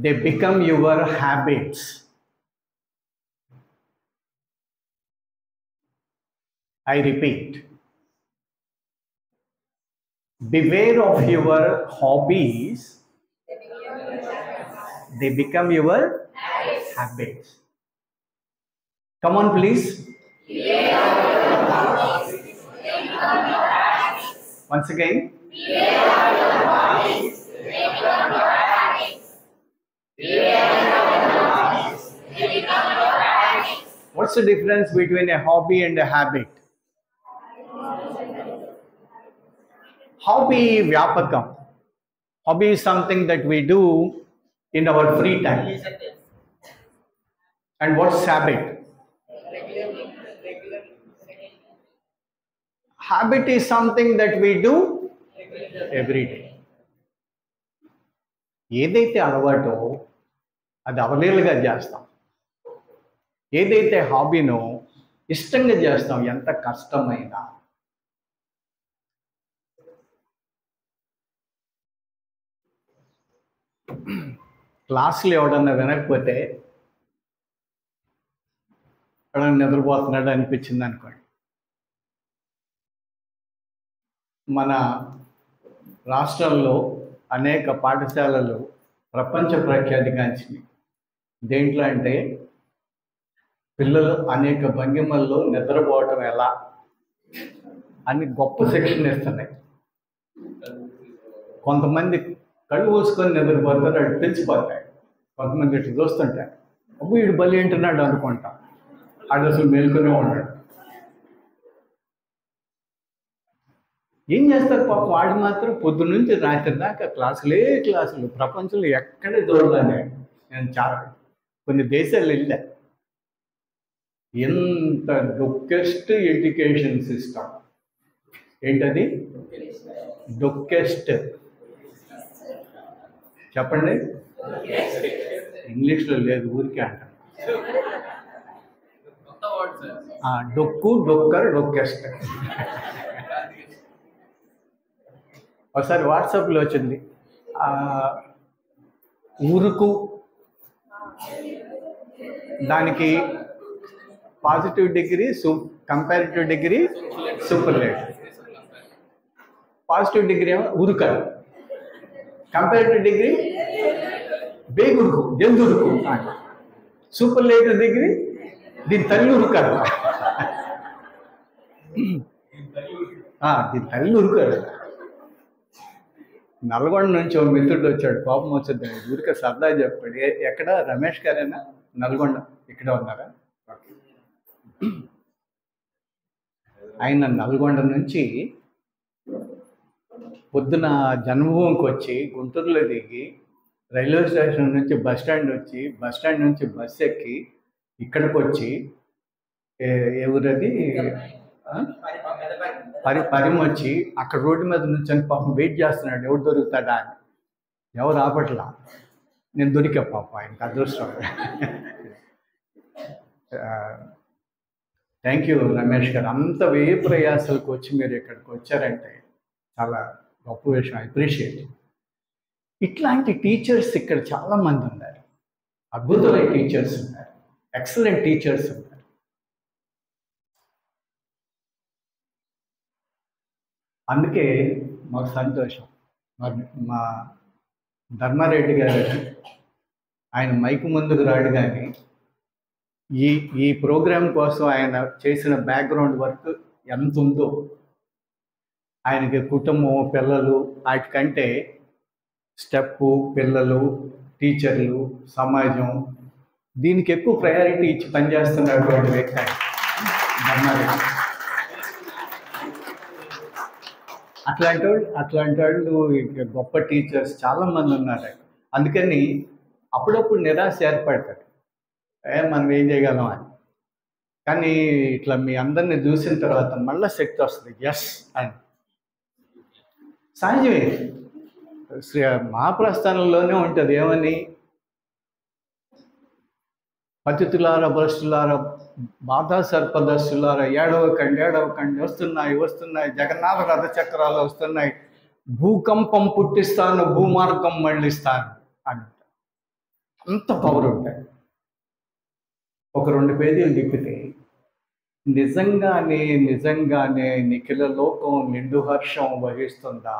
They become your habits. I repeat. Beware of your hobbies. They become your habits. Come on, please. Once again. What's the difference between a hobby and a habit? Hobby vyapakam. Hobby is something that we do in our free time. And what's habit? Habit is something that we do every day. ఏదైతే అలవాటో అది అవలీలగా చేస్తాం. ఏదైతే హాబీనో ఇష్టంగా చేస్తాం, ఎంత కష్టమైనా. క్లాసులు ఎవడన్నా వినకపోతే ఎవడన్నా నిద్రపోతున్నాడు అనిపించింది అనుకోండి, మన రాష్ట్రంలో అనేక పాఠశాలలు ప్రపంచ ప్రఖ్యాతిగాంచినాయి. దేంట్లో అంటే పిల్లలు అనేక భంగిమల్లో నిద్రపోవటం ఎలా అని గొప్ప శిక్షణ ఇస్తున్నాయి. కొంతమంది కళ్ళు మూసుకొని నిద్రపోతారు, అటు తెలిసిపోతాయి. కొంతమంది ఇటు చూస్తుంటారు, అప్పుడు వీడు బలి ఏంటున్నాడు అనుకుంటా, ఆడు అసలు మేల్కొనే ఉన్నాడు. ఏం చేస్తారు పాపం, వాడు మాత్రం పొద్దు నుంచి రాత్రి దాకా క్లాసులు. ప్రపంచంలో ఎక్కడ చూడలేనే. నేను చాలా కొన్ని దేశాలు వెళ్ళా, ఎంత డొక్కెస్ట్ ఎడ్యుకేషన్ సిస్టమ్. ఏంటది? డొక్కెస్ట్ చెప్పండి. ఇంగ్లీష్లో లేదు, ఊరికే అంటారు. డొక్కు, డొక్కర్, డొక్కెస్ట్. ఒకసారి వాట్సాప్లో వచ్చింది, ఊరుకు దానికి positive degree, comparative degree, superlative. Positive degree ఏమో ఉరుకలు, కంపారిటివ్ డిగ్రీ బేగురుకు, జంతురుకు. సూపర్లేటివ్ డిగ్రీ దీని తల్లి ఉరుకలు, దీని తల్లి ఉరుకలు. నల్గొండ నుంచి ఒక మిత్రుడు వచ్చాడు, కోపం వచ్చింది, ఊరికే సరదా చెప్పాడు. ఎక్కడ? రమేష్ గారేనా? నల్గొండ ఇక్కడ ఉన్నారా? ఆయన నల్గొండ నుంచి పొద్దున జన్మభూమికి వచ్చి గుంటూరులో దిగి రైల్వే స్టేషన్ నుంచి బస్ స్టాండ్ వచ్చి, బస్ స్టాండ్ నుంచి బస్ ఎక్కి ఇక్కడికి వచ్చి, ఏ ఊరది పరిమ వచ్చి అక్కడ రోడ్డు మీద నుంచి పాపం వెయిట్ చేస్తున్నాడు, ఎవరు దొరుకుతాడా అని. ఎవరు ఆపట్లా, నేను దొరికా పాపం, ఆయనకు అదృష్టం. థ్యాంక్ యూ రమేష్ గారు. అంత వ్యయ ప్రయాసాలకు వచ్చి మీరు ఇక్కడికి వచ్చారంటే చాలా గొప్ప విషయం. I appreciate. ఇట్లాంటి టీచర్స్ ఇక్కడ చాలా మంది ఉన్నారు. అద్భుతమైన టీచర్స్ ఉన్నారు. ఎక్సలెంట్ టీచర్స్ ఉన్నారు. అందుకే మాకు సంతోషం. మా ధర్మారెడ్డి గారు ఆయన మైకు ముందుకు రాడు, కానీ ఈ ప్రోగ్రాం కోసం ఆయన చేసిన బ్యాక్గ్రౌండ్ వర్క్ ఎంత ఉందో, ఆయనకి కుటుంబం, పిల్లలు, వాటికంటే స్టెప్పు, పిల్లలు, టీచర్లు, సమాజం, దీనికి ఎక్కువ ప్రయారిటీ ఇచ్చి పనిచేస్తున్నటువంటి వ్యక్తి ఆయన ధర్మారెడ్డి. అట్లాంటి వాళ్ళు గొప్ప టీచర్స్ చాలామంది ఉన్నారు. అందుకని అప్పుడప్పుడు నిరాశ ఏర్పడతారు, మనం ఏం చేయగలం అని. కానీ ఇట్లా మీ అందరినీ చూసిన తర్వాత మళ్ళీ శక్తి వస్తుంది. ఎస్ అని సహజమే. మహాప్రస్థానంలోనే ఉంటుంది. ఏమని? పతితులారా, భ్రష్టులారా, బాధా సర్పదస్సులారా, ఏడవకండి, వస్తున్నాయి జగన్నాథ రథ చక్రాలు వస్తున్నాయి, భూకంపం పుట్టిస్తాను, భూమార్గం మళ్ళిస్తాను అని. అంత పవర్ ఉంటాయి. ఒక 2 పేజీలు తిప్పితే నిజంగానే నిఖిల లోకం నిండు హర్షం వహిస్తుందా,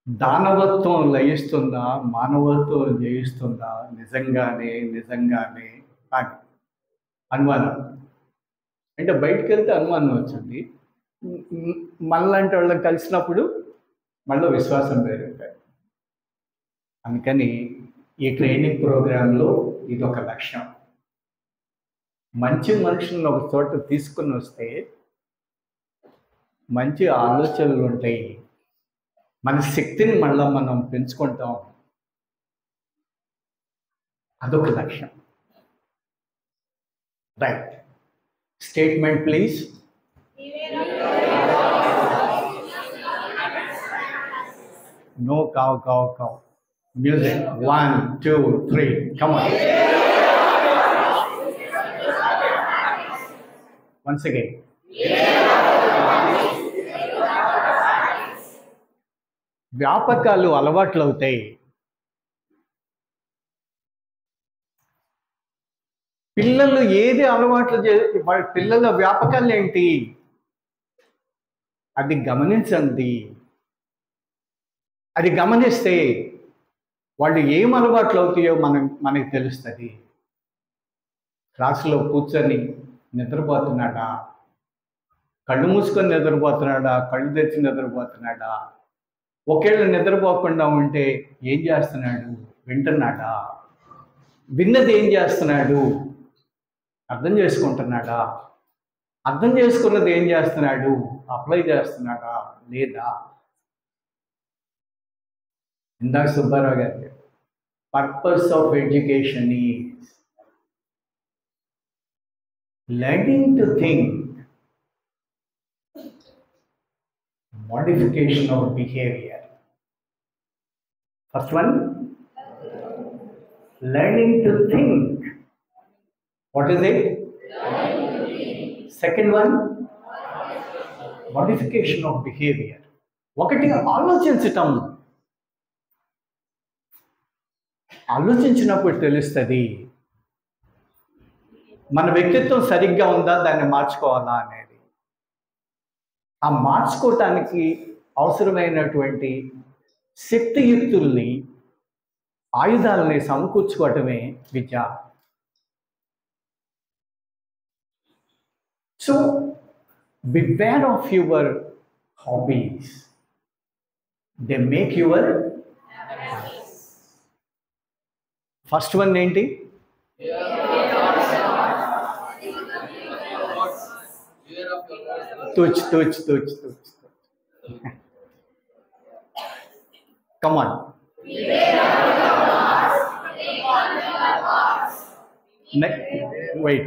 దానవత్వం లయిస్తుందా, మానవత్వం జయిస్తుందా, నిజంగానే అని అనుమానం. అంటే బయటకు వెళ్తే అనుమానం వచ్చింది, మనలాంటి వాళ్ళని కలిసినప్పుడు మళ్ళీ విశ్వాసం పెరుగుతాయి. అందుకని ఈ ట్రైనింగ్ ప్రోగ్రాంలో ఇది ఒక లక్ష్యం. మంచి మనుషులను ఒక చోట తీసుకుని వస్తే మంచి ఆలోచనలు ఉంటాయి, మన శక్తిని మళ్ళీ మనం పెంచుకుంటాం. అదొక లక్ష్యం. రైట్. Statement please. నో కావ్. Music. 1 2 3 come on. Once again. వ్యాపకాలు అలవాట్లు అవుతాయి. పిల్లలు ఏది అలవాట్లు పిల్లల వ్యాపకాలు ఏంటి అది గమనించండి. అది గమనిస్తే వాళ్ళు ఏం అలవాట్లు అవుతాయో మనకి తెలుస్తుంది. క్లాసులో కూర్చొని నిద్రపోతున్నాడా, కళ్ళు మూసుకొని నిద్రపోతున్నాడా, కళ్ళు తెచ్చి నిద్రపోతున్నాడా, ఒకేళ్ళు నిద్రపోకుండా ఉంటే ఏం చేస్తున్నాడు, వింటున్నాడా, విన్నది ఏం చేస్తున్నాడు, అర్థం చేసుకుంటున్నాడా, అర్థం చేసుకున్నది ఏం చేస్తున్నాడు, అప్లై చేస్తున్నాడా లేదా. ఇందాక సుబ్బారావు గారు, purpose of education is learning to think, modification of behavior. First one, learning to think. What is it? Second one, modification of behavior. ఒకటి ఆలోచించినప్పుడు తెలుస్తుంది మన వ్యక్తిత్వం సరిగ్గా ఉందా, దాన్ని మార్చుకోవాలా అనేది. ఆ మార్చుకోవటానికి అవసరమైనటువంటి శక్తియుక్తుల్ని, ఆయుధాలని సమకూర్చుకోవటమే విద్య. So beware of your hobbies, they make your. First one ఏంటి? తుచ్. Come on. Wait.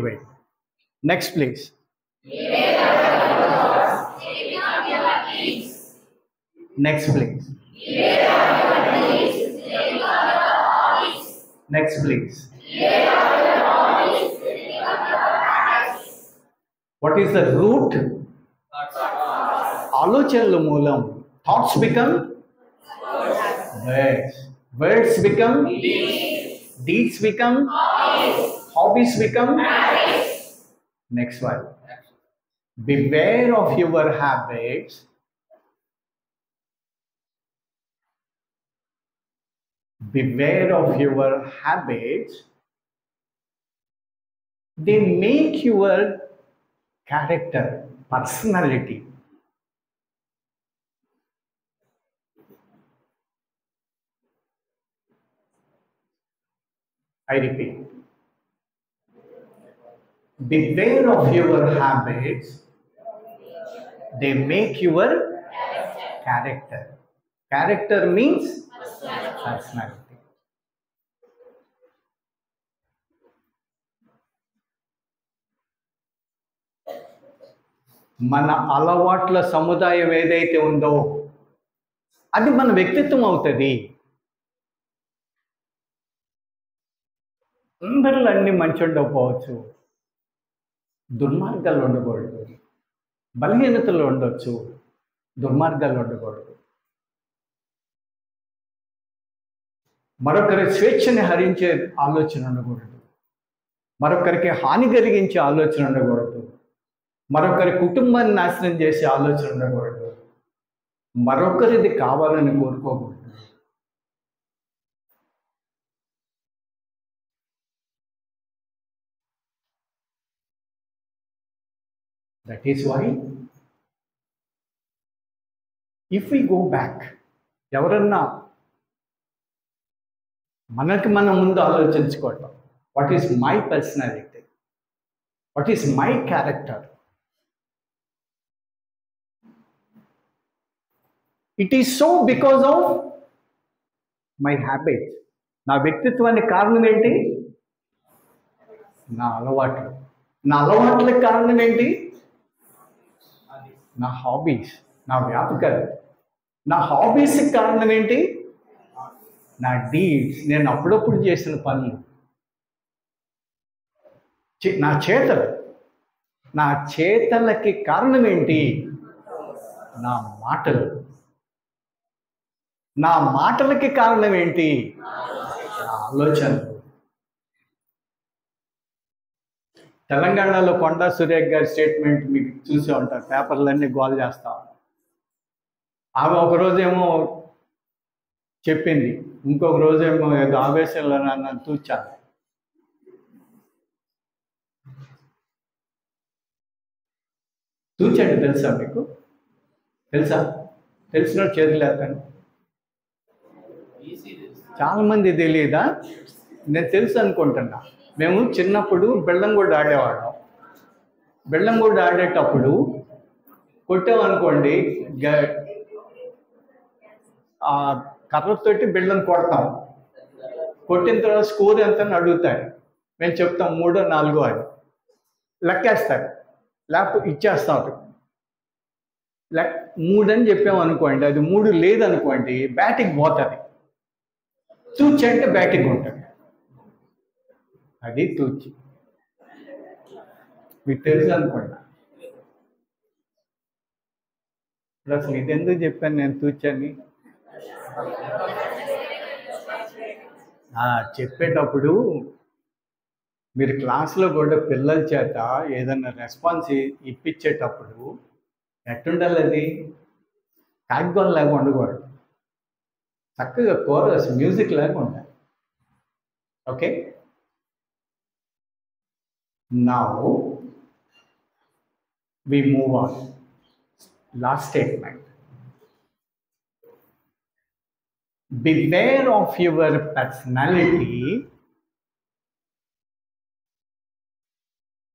Next, please. Next, please. Next, please. What is the root? ఆలోచనలు మూలం. Thoughts become words. Words become deeds become hobbies become. Next one, beware of your habits. Beware of your habits. They make your character, personality. I repeat. Beware of your habits. They make your character. Character means personality. మన అలవాట్ల సముదాయం ఏదైతే ఉందో అది మన వ్యక్తిత్వం అవుతుంది. అందరిలో అన్ని మంచి ఉండకపోవచ్చు, దుర్మార్గాలు ఉండకూడదు, బలహీనతలు ఉండొచ్చు, దుర్మార్గాలు ఉండకూడదు. మరొకరి స్వేచ్ఛని హరించే ఆలోచన ఉండకూడదు, మరొకరికి హాని కలిగించే ఆలోచన ఉండకూడదు, మరొకరి కుటుంబాన్ని నాశనం చేసే ఆలోచన ఉండకూడదు, మరొకరిది కావాలని కోరుకోకూడదు. That is why if we go back, ఎవరన్నా మనకి మనం ముందు ఆలోచించుకోవటం, what is my personality, what is my character. It is so because of my habit. నా వ్యక్తిత్వానికి కారణం ఏంటి? నా అలవాట్లు. నా అలవాట్లకు కారణం ఏంటి? నా హాబీస్, నా వ్యాపకాలు. నా హాబీస్కి కారణం ఏంటి? నా డీడ్స్, నేను అప్పుడప్పుడు చేసిన పనులు. నా చేతలు. నా చేతలకి కారణం ఏంటి? నా మాటలు. నా మాటలకి కారణం ఏంటి? నా ఆలోచనలు. తెలంగాణలో కొండా సురేఖ్ గారి స్టేట్మెంట్ మీకు చూసే ఉంటారు, పేపర్లన్నీ గోల్ చేస్తా. ఆమె ఒకరోజేమో చెప్పింది, ఇంకొక రోజేమో ఏదో ఆవేశంలో నన్ను తూచాను. తూచండి తెలుసా మీకు? తెలుసా? తెలిసిన చేతులు ఎత్తండి. చాలా మంది తెలియదా? నేను తెలుసు అనుకుంటున్నా. మేము చిన్నప్పుడు బెల్లంగూడ ఆడేవాళ్ళం. బెల్లంగూడ ఆడేటప్పుడు కొట్టామనుకోండి, ఆ కర్రతోటి బెల్లం కొడతాం. కొట్టిన తర్వాత స్కోర్ ఎంత అని అడుగుతాడు. మేము చెప్తాం 3 4 అని. లెక్కేస్తాడు, లేకపోతే ఇచ్చేస్తాడు. 3 అని చెప్పామనుకోండి, అది 3 లేదనుకోండి బ్యాటింగ్ పోతుంది. తూచి అంటే బ్యాటింగ్ ఉంటుంది. అది తూచి. మీకు తెలుసు అనుకోండి. ఇప్పుడు అసలు ఇది ఎందుకు చెప్పాను నేను తూచని? చెప్పేటప్పుడు మీరు క్లాస్లో కూడా పిల్లల చేత ఏదన్నా రెస్పాన్స్ ఇప్పించేటప్పుడు ఎట్టుండాలి? అది కాగ్గోల్ లాగా ఉండకూడదు, చక్కగా కోరస్ మ్యూజిక్ లాగా ఉండాలి. Okay, now we move on. Last statement. Beware of your personality.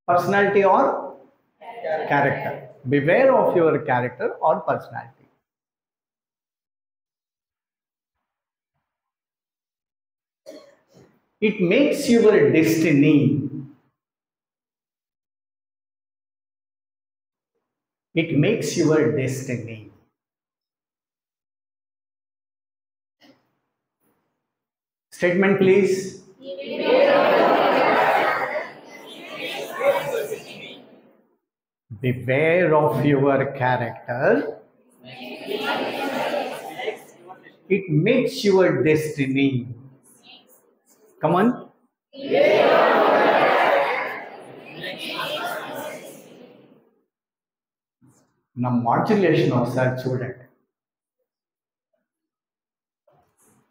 Personality or character. Beware of your character or personality. It makes your destiny. It makes your destiny. Statement please. Beware of your character. It makes your destiny. Come on. నా మాడ్యులేషన్ ఒకసారి చూడండి.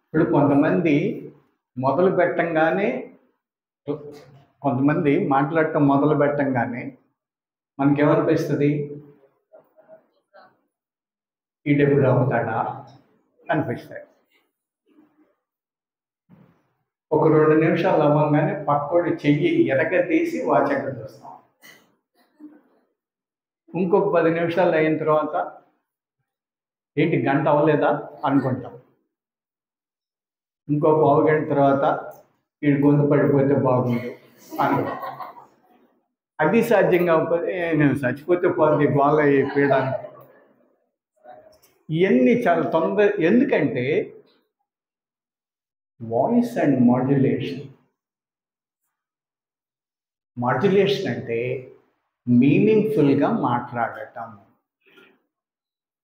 ఇప్పుడు కొంతమంది మొదలు పెట్టంగానే, కొంతమంది మాట్లాడటం మొదలు పెట్టంగానే మనకేమనిపిస్తుంది? ఈడెప్పుడు అవుతాడా అనిపిస్తాయి. ఒక 2 నిమిషాలు అవ్వగానే పక్కోడి చెయ్యి ఎరగ తీసి వాచక చూస్తాం. ఇంకొక 10 నిమిషాలు అయిన తర్వాత ఏంటి గంట అవ్వలేదా అనుకుంటాం. ఇంకో పావు గంట తర్వాత వీడి గొంతు పడిపోతే బాగుండు అనుకుంటాం. అది సాధ్యం కాకపోతే నేను చచ్చిపోతే పోతే గోళ పీడాను. ఇవన్నీ చాలా తొందర. ఎందుకంటే వాయిస్ అండ్ మాడ్యులేషన్ అంటే మీనింగ్ఫుల్గా మాట్లాడటం.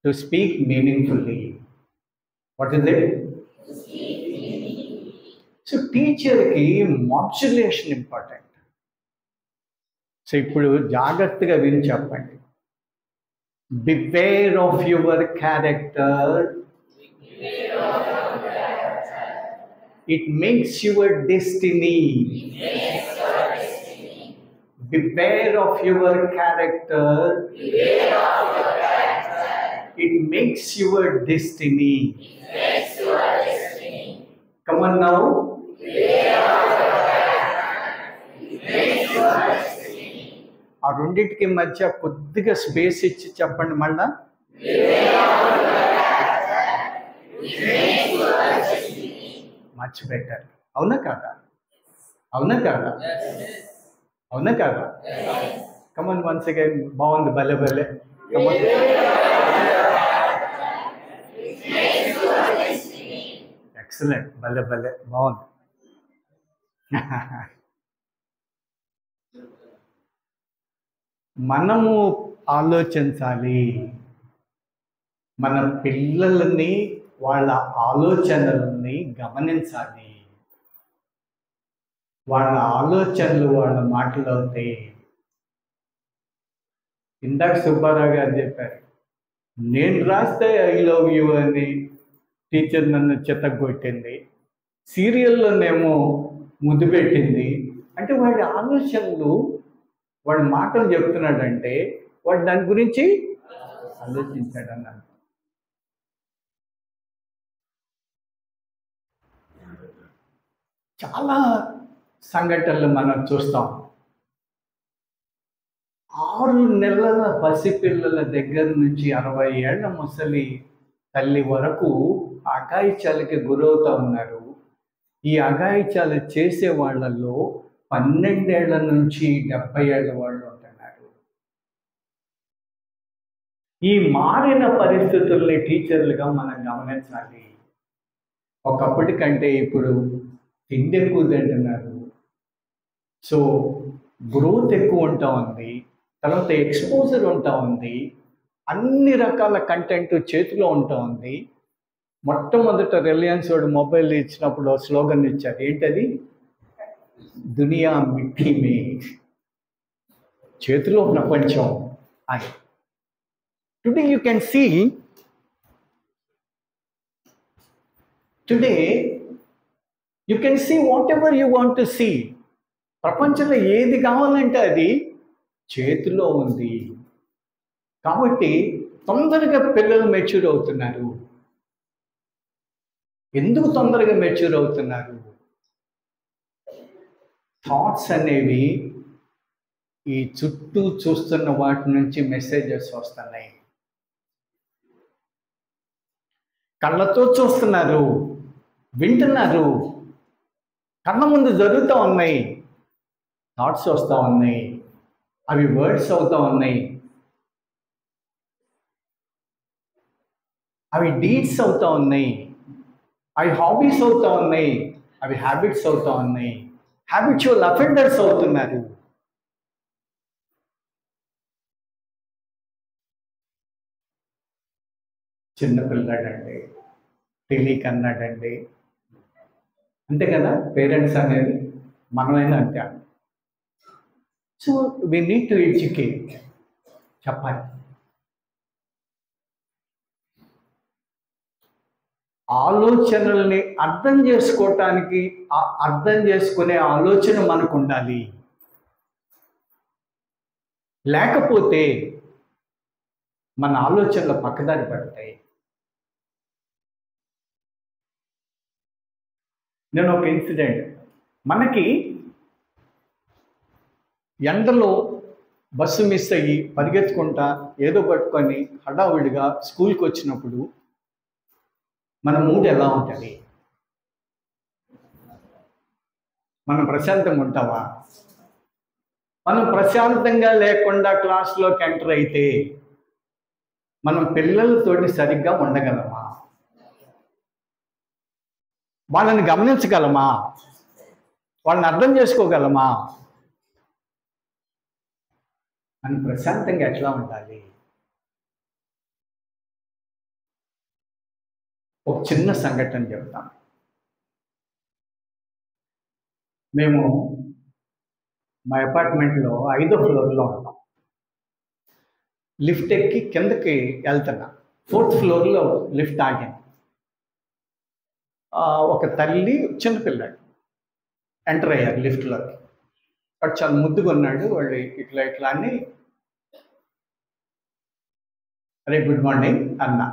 To speak meaningfully. What is it? So టీచర్కి మాడ్యులేషన్ ఇంపార్టెంట్. సో ఇప్పుడు జాగ్రత్తగా విని చెప్పండి. Beware of your character. It makes your destiny. Beware of your character. It makes your destiny. Come on now. ఆ రెండింటికి మధ్య కొద్దిగా స్పేస్ ఇచ్చి చెప్పండి మళ్ళా. Much better. అవునా కాదా? అవునా కాదా? అవునా కాదా? Come on once again. బాగుంది. భలే భలే. కమన్. ఎక్సలెంట్. భలే భలే బాగుంది. మనము ఆలోచించాలి. మన పిల్లలని, వాళ్ళ ఆలోచనలని గమనించాలి. వాళ్ళ ఆలోచనలు వాళ్ళ మాటలు అవుతాయి. ఇందాక సుబ్బారావు గారు చెప్పారు, నేను రాస్తే ఐ లవ్ యూ అని టీచర్ నన్ను చిత్తగొట్టింది, సీరియల్లోనేమో ముద్దు పెట్టింది. అంటే వాడి ఆలోచనలు, వాడి మాటలు చెప్తున్నాడంటే వాడు దాని గురించి ఆలోచించాడు అన్నాడు. చాలా సంఘటనలు మనం చూస్తాం. 6 నెలల పసిపిల్లల దగ్గర నుంచి 60 ఏళ్ల ముసలి తల్లి వరకు అఘాయిత్యాలకి గురవుతూ ఉన్నారు. ఈ అఘాయిత్యాలు చేసే వాళ్ళల్లో 12 ఏళ్ల నుంచి 70 ఏళ్ల వాళ్ళు ఉంటున్నారు. ఈ మారిన పరిస్థితుల్ని టీచర్లుగా మనం గమనించాలి. ఒకప్పటి కంటే ఇప్పుడు తిండి ఎక్కువ తింటున్నారు. సో గ్రోత్ ఎక్కువ ఉంటా ఉంది. తర్వాత ఎక్స్పోజర్ ఉంటా ఉంది. అన్ని రకాల కంటెంట్ చేతిలో ఉంటా ఉంది. మొట్టమొదట రిలయన్స్ వాడు మొబైల్ ఇచ్చినప్పుడు స్లోగన్ ఇచ్చారు. ఏంటది? దునియా మిట్టి మే, చేతిలో ప్రపంచం అని. Today you can see, today you can see whatever you want to see. ప్రపంచంలో ఏది కావాలంటే అది చేతిలో ఉంది. కాబట్టి తొందరగా పిల్లలు మెచ్యూర్ అవుతున్నారు. ఎందుకు తొందరగా మెచ్యూర్ అవుతున్నారు? థాట్స్ అనేవి ఈ చుట్టూ చూస్తున్న వాటి నుంచి మెసేజెస్ వస్తున్నాయి. కళ్ళతో చూస్తున్నారు, వింటున్నారు, కళ్ళ ముందు జరుగుతూ ఉన్నాయి, థాట్స్ వస్తూ ఉన్నాయి, అవి వర్డ్స్ అవుతూ ఉన్నాయి, అవి డీడ్స్ అవుతూ ఉన్నాయి, అవి హాబీస్ అవుతూ ఉన్నాయి, అవి హ్యాబిట్స్ అవుతూ ఉన్నాయి, హ్యాబిచువల్ అఫెండర్స్ అవుతున్నారు. చిన్నపిల్లాడండి, తెలియకన్నాడండి, అంతే కదా పేరెంట్స్ అనేది. మనమైనా అంతే. So we need to educate, చెప్పాలి. ఆలోచనల్ని అర్థం చేసుకోవటానికి, అర్థం చేసుకునే ఆలోచన మనకు ఉండాలి. లేకపోతే మన ఆలోచనలు పక్కదారి పడతాయి. నేను ఒక ఇన్సిడెంట్, మనకి ఎండలో బస్సు మిస్ అయ్యి పరిగెత్తుకుంటా ఏదో పట్టుకొని హడావుడిగా స్కూల్కి వచ్చినప్పుడు మన మూడ్ ఎలా ఉంటుంది? మనం ప్రశాంతంగా ఉంటావా? మనం ప్రశాంతంగా లేకుండా క్లాస్లోకి ఎంటర్ అయితే మనం పిల్లలతోటి సరిగ్గా ఉండగలమా? వాళ్ళని గమనించగలమా? వాళ్ళని అర్థం చేసుకోగలమా? మనం ప్రశాంతంగా ఎట్లా ఉండాలి? ఒక చిన్న సంఘటన చెప్తాను. మేము మా అపార్ట్మెంట్లో 5వ ఫ్లోర్లో ఉంటాం. లిఫ్ట్ ఎక్కి కిందకి వెళ్తున్నా, 4th ఫ్లోర్లో లిఫ్ట్ ఆగాను. ఒక తల్లి చిన్నపిల్లాడు ఎంటర్ అయ్యారు లిఫ్ట్లోకి. వాడు చాలా ముద్దుగా ఉన్నాడు. వాళ్ళు ఇట్లా ఇట్లా అని, అరే గుడ్ మార్నింగ్ అన్నా.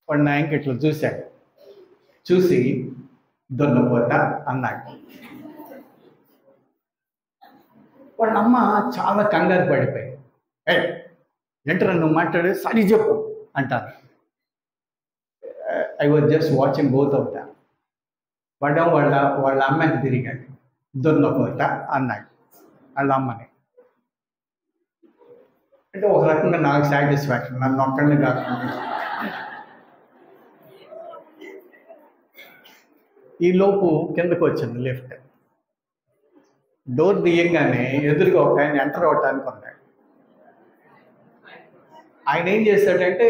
వాడు నా ఇంక ఇట్లా చూశాడు, చూసి దొన్నపోతా అన్నాడు. వాళ్ళ అమ్మ చాలా కంగారు పడిపోయి, ఏంటరా నువ్వు మాట్లాడే, సారీ చెప్పు అంటారు. I was just watching both of them. వాళ్ళ అమ్మకి తిరిగాడు, దొన్నపోతా అన్నాడు వాళ్ళ అమ్మని. అంటే ఒక రకంగా నాకు సాటిస్ఫాక్షన్, నన్ను ఒక్కడిని కాకుండా. ఈ లోపు కిందకు వచ్చింది లిఫ్ట్. డోర్ తీయంగానే ఎదురుగా ఒక ఆయన ఎంటర్ అవటానికి ఉన్నాడు. ఆయన ఏం చేశాడంటే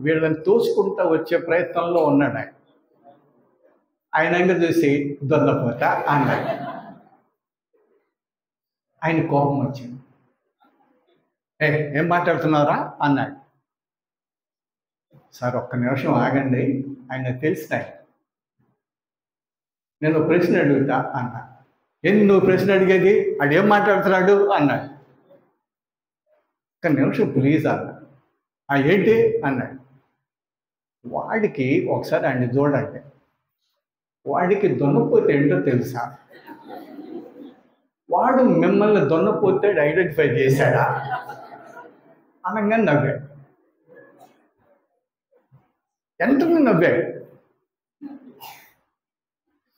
వీళ్ళని తోసుకుంటూ వచ్చే ప్రయత్నంలో ఉన్నాడు. ఆయన ఇంకా చూసి దొన్నపోతా అన్నాడు. ఆయన కోపం వచ్చింది. ఏం మాట్లాడుతున్నారా అన్నాడు. సార్ ఒక్క నిమిషం ఆగండి, ఆయన తెలిసినాయి, నేను ప్రశ్న అడుగుతా అన్నా. ఏంటి నువ్వు ప్రశ్న అడిగేది? అది ఏం మాట్లాడుతున్నాడు అన్నాడు. ఒక్క నిమిషం ప్లీజ్ అన్నా. ఏంటి అన్నాడు. వాడికి ఒకసారి ఆయన చూడండి, వాడికి దొన్నపోతే ఏంటో తెలుసా? వాడు మిమ్మల్ని దొన్నపోతే ఐడెంటిఫై చేశాడా అనగా నవ్వాడు. ఎంతమంది నవ్వాడు.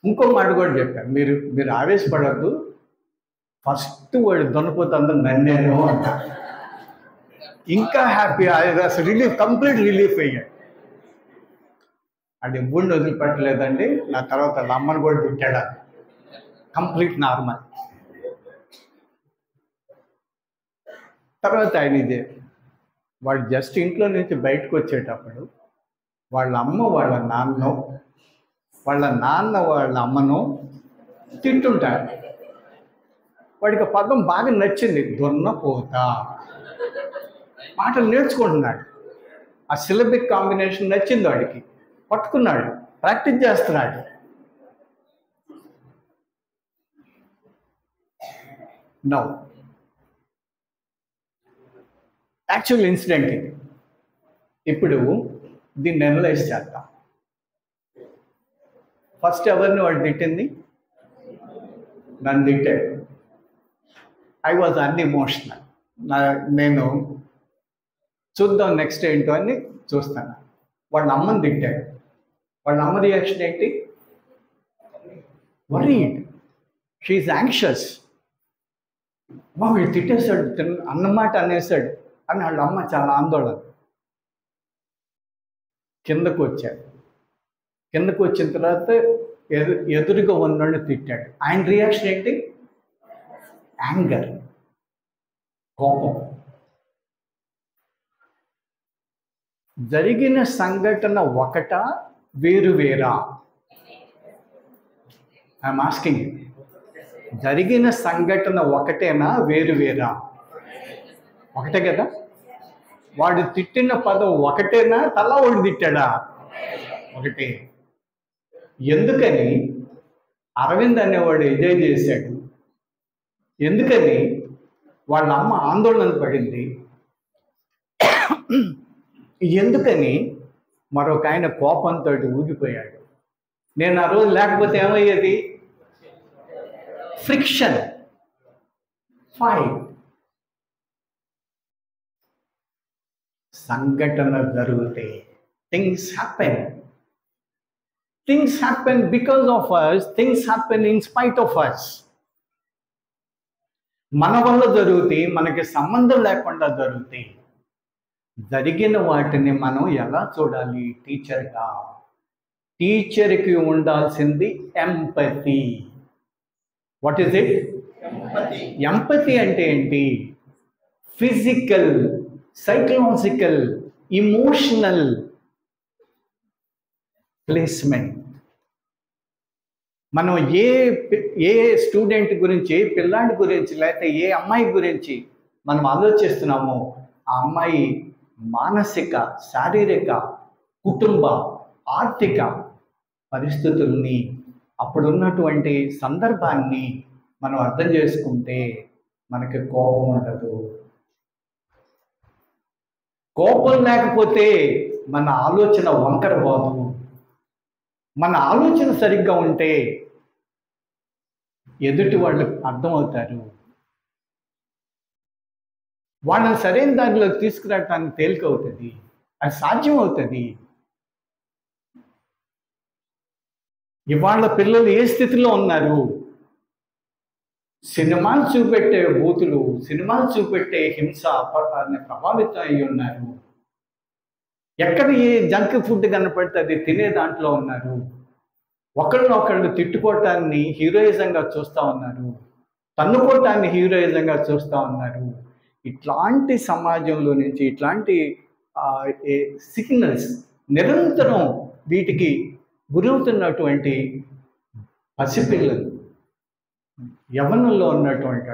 ఇంకో మాట కూడా చెప్పాను, మీరు ఆవేశపడద్దు, ఫస్ట్ వాడు దొన్నపోతుందో నన్నేను అంట. ఇంకా హ్యాపీ, రిలీఫ్, కంప్లీట్ రిలీఫ్ అయ్యాడు. అది ఎవ్వడిని వదిలిపెట్టలేదండి. నా తర్వాత వాళ్ళ అమ్మని కూడా తిట్టాడు. Complete normal. తర్వాత ఆయన ఇదే, వాడు జస్ట్ ఇంట్లో నుంచి బయటకు వచ్చేటప్పుడు వాళ్ళ అమ్మ వాళ్ళ నాన్నో, వాళ్ళ నాన్న వాళ్ళ అమ్మను తింటుంటాడు. వాడికి పదం బాగా నచ్చింది, దొన్నపోతా. మాటలు నేర్చుకుంటున్నాడు, ఆ సిలబిక్ కాంబినేషన్ నచ్చింది వాడికి, పట్టుకున్నాడు, ప్రాక్టీస్ చేస్తున్నాడు. నౌ యాక్చువల్ ఇన్సిడెంట్ ఇది. ఇప్పుడు దీన్ని అనలైజ్ చేద్దాం. ఫస్ట్ ఎవరిని వాడు తిట్టింది? నన్ను తిట్టాడు. I was unemotional. నేను చూద్దాం నెక్స్ట్ ఏంటో అని చూస్తాను. వాళ్ళ అమ్మని తిట్టాడు. వాళ్ళ అమ్మ రియాక్షన్ ఏంటి? Worried, she is anxious. వీడు తిట్టేశాడు, అన్నమాట అనేసాడు అని వాళ్ళ అమ్మ చాలా ఆందోళన. కిందకు వచ్చాడు. కిందకు వచ్చిన తర్వాత ఎదురుగా ఉన్నోడిని తిట్టాడు. ఆయన రియాక్షన్ ఏంటి? యాంగర్, కోపం. జరిగిన సంఘటన ఒకటా వేరువేరా? I'm asking. జరిగిన సంఘటన ఒకటేనా వేరువేరా? ఒకటే కదా. వాడు తిట్టిన పదం ఒకటేనా, తలా వాడు తిట్టాడా? ఒకటే. ఎందుకని అరవింద్ అనేవాడు ఇదే చేశాడు? ఎందుకని వాళ్ళ అమ్మ ఆందోళన పడింది? ఎందుకని మరొక ఆయన కోపంతో ఊగిపోయాడు? నేను ఆ రోజు లేకపోతే ఏమయ్యేది? Friction, fight. సంఘటన జరిగితే things happen. Things happen because of us, things happen in spite of us. మన వల్ల జరుగుతాయి, మనకి సంబంధం లేకుండా జరుగుతాయి. జరిగిన వాటిని మనం ఎలా చూడాలి? టీచర్గా. టీచర్కి ఉండాల్సింది empathy. What is it? Empathy అంటే ఏంటి? Physical, psychological, emotional placement. మనం ఏ స్టూడెంట్ గురించి, ఏ పిల్లాడి గురించి, లేకపోతే ఏ అమ్మాయి గురించి మనం ఆలోచిస్తున్నామో ఆ అమ్మాయి మానసిక, శారీరక, కుటుంబ, ఆర్థిక పరిస్థితుల్ని, అప్పుడున్నటువంటి సందర్భాన్ని మనం అర్థం చేసుకుంటే మనకి కోపం ఉండదు. కోపం లేకపోతే మన ఆలోచన వంకర పోదు. మన ఆలోచన సరిగ్గా ఉంటే ఎదుటి వాళ్ళు అర్థమవుతారు. వాళ్ళని సరైన దారిలోకి తీసుకురావటానికి తేలికవుతుంది, అది సాధ్యం అవుతుంది. ఇవాళ పిల్లలు ఏ స్థితిలో ఉన్నారు? సినిమాలు చూపెట్టే బూతులు, సినిమాలు చూపెట్టే హింస ప్రభావితం అయి ఉన్నారు. ఎక్కడ ఏ జంక్ ఫుడ్ కనపడితే అది తినే దాంట్లో ఉన్నారు. ఒకళ్ళు తిట్టుకోవటాన్ని హీరోయిజంగా చూస్తూ ఉన్నారు, తన్నుకోవటాన్ని హీరోయిజంగా చూస్తూ ఉన్నారు. ఇట్లాంటి సమాజంలో నుంచి ఇట్లాంటి సిగ్నల్స్ నిరంతరం వీటికి గురవుతున్నటువంటి పసిపిల్లలు, యవ్వనంలో ఉన్నటువంటి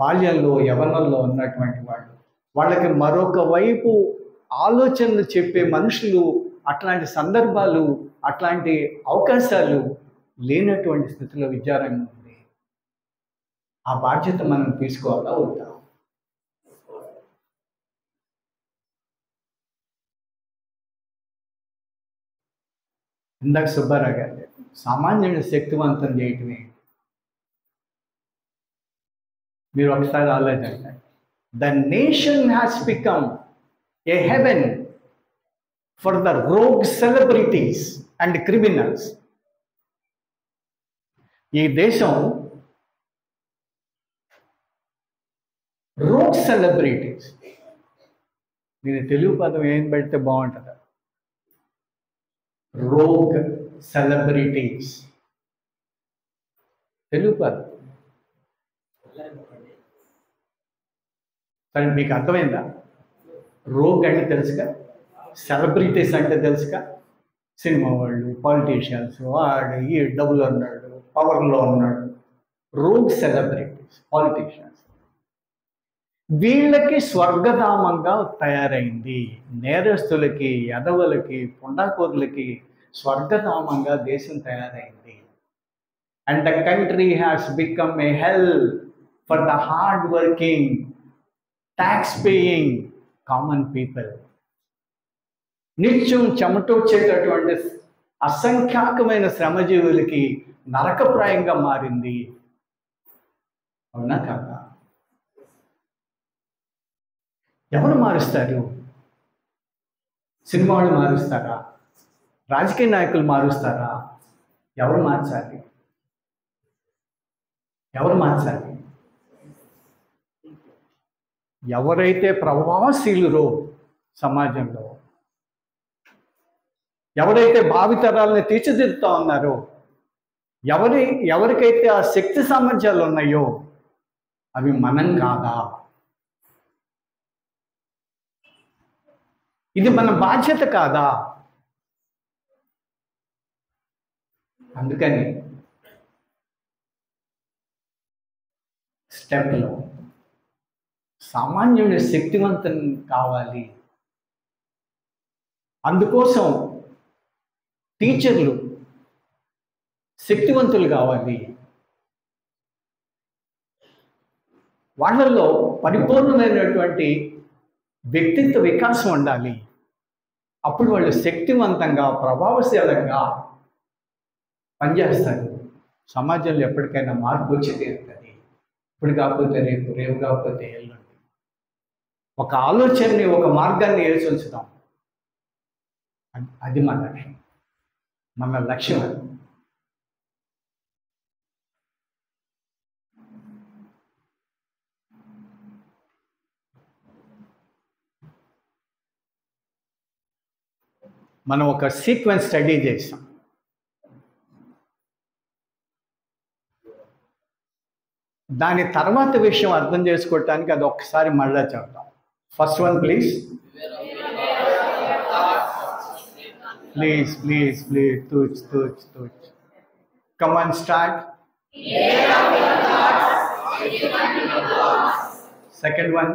బాల్యంలో, యవ్వనంలో ఉన్నటువంటి వాళ్ళకి మరొక వైపు ఆలోచనలు చెప్పే మనుషులు, అట్లాంటి సందర్భాలు, అట్లాంటి అవకాశాలు లేనటువంటి స్థితిలో విద్యారంగం ఉంది. ఆ బాధ్యత మనం తీసుకోవాలా వద్దా? ఇందాక సుబ్బారావు గారు, సామాన్యుని శక్తివంతం చేయటమే. మీరు ఒకసారి ఆలోచించండి. The nation has become a haven for the rogue celebrities and criminals. ఈ దేశం రోగ్ సెలబ్రిటీస్, మీరు తెలుగు పదం ఏం పెడితే బాగుంటుంది? రోగ్ సెలబ్రిటీస్ తెలుగు పదం. సరే, మీకు అర్థమైందా? రోగ్ అంటే తెలుసుగా, సెలబ్రిటీస్ అంటే తెలుసుగా. సినిమా వాళ్ళు, పాలిటీషియన్స్, వాడు ఈ డబ్బులో ఉన్నాడు, పవర్లో ఉన్నాడు. Rogue celebrities, politicians. వీళ్ళకి స్వర్గధామంగా తయారైంది. నేరస్తులకి, యదవులకి, పుండాకోరులకి స్వర్గధామంగా దేశం తయారైంది. And the country has become A hell for the hard working, tax paying common people. నిత్యం చెమటొచ్చేటటువంటి అసంఖ్యాకమైన శ్రమజీవులకి నరకప్రాయంగా మారింది. అవునా కాదా? ఎవరు మారుస్తారు? సినిమా వాళ్ళు మారుస్తారా? రాజకీయ నాయకులు మారుస్తారా? ఎవరు మార్చాలి? ఎవరు మార్చాలి? ఎవరైతే ప్రభావశీలురో సమాజంలో, ఎవరైతే భావితరాలని తీర్చిదిద్దుతా ఉన్నారో, ఎవరికైతే ఆ శక్తి సామర్థ్యాలు ఉన్నాయో అవి మనం కాదా? ఇది మన బాధ్యత కాదా? అందుకని స్టెప్లో సామాన్యుడి శక్తివంతం కావాలి. అందుకోసం టీచర్లు శక్తివంతులు కావాలి. వాళ్ళల్లో పరిపూర్ణమైనటువంటి వ్యక్తిత్వ వికాసం ఉండాలి. అప్పుడు వాళ్ళు శక్తివంతంగా, ప్రభావశీలంగా పనిచేస్తారు. సమాజంలో ఎప్పటికైనా మార్పు వచ్చి తీరుతుంది. ఇప్పుడు కాకపోతే రేపు, రేపు కాకపోతే ఎల్లుండి. ఒక ఆలోచనని, ఒక మార్గాన్ని వేసి ఉంచుతాం. అది మన లక్ష్యం. మన లక్ష్యం అది. మనం ఒక సీక్వెన్స్ స్టడీ చేస్తాం. దాని తర్వాత విషయం అర్థం చేసుకోవటానికి అది ఒక్కసారి మళ్ళా చెప్తాం. First one please. ప్లీజ్ తూచ్. Come on start. Second one.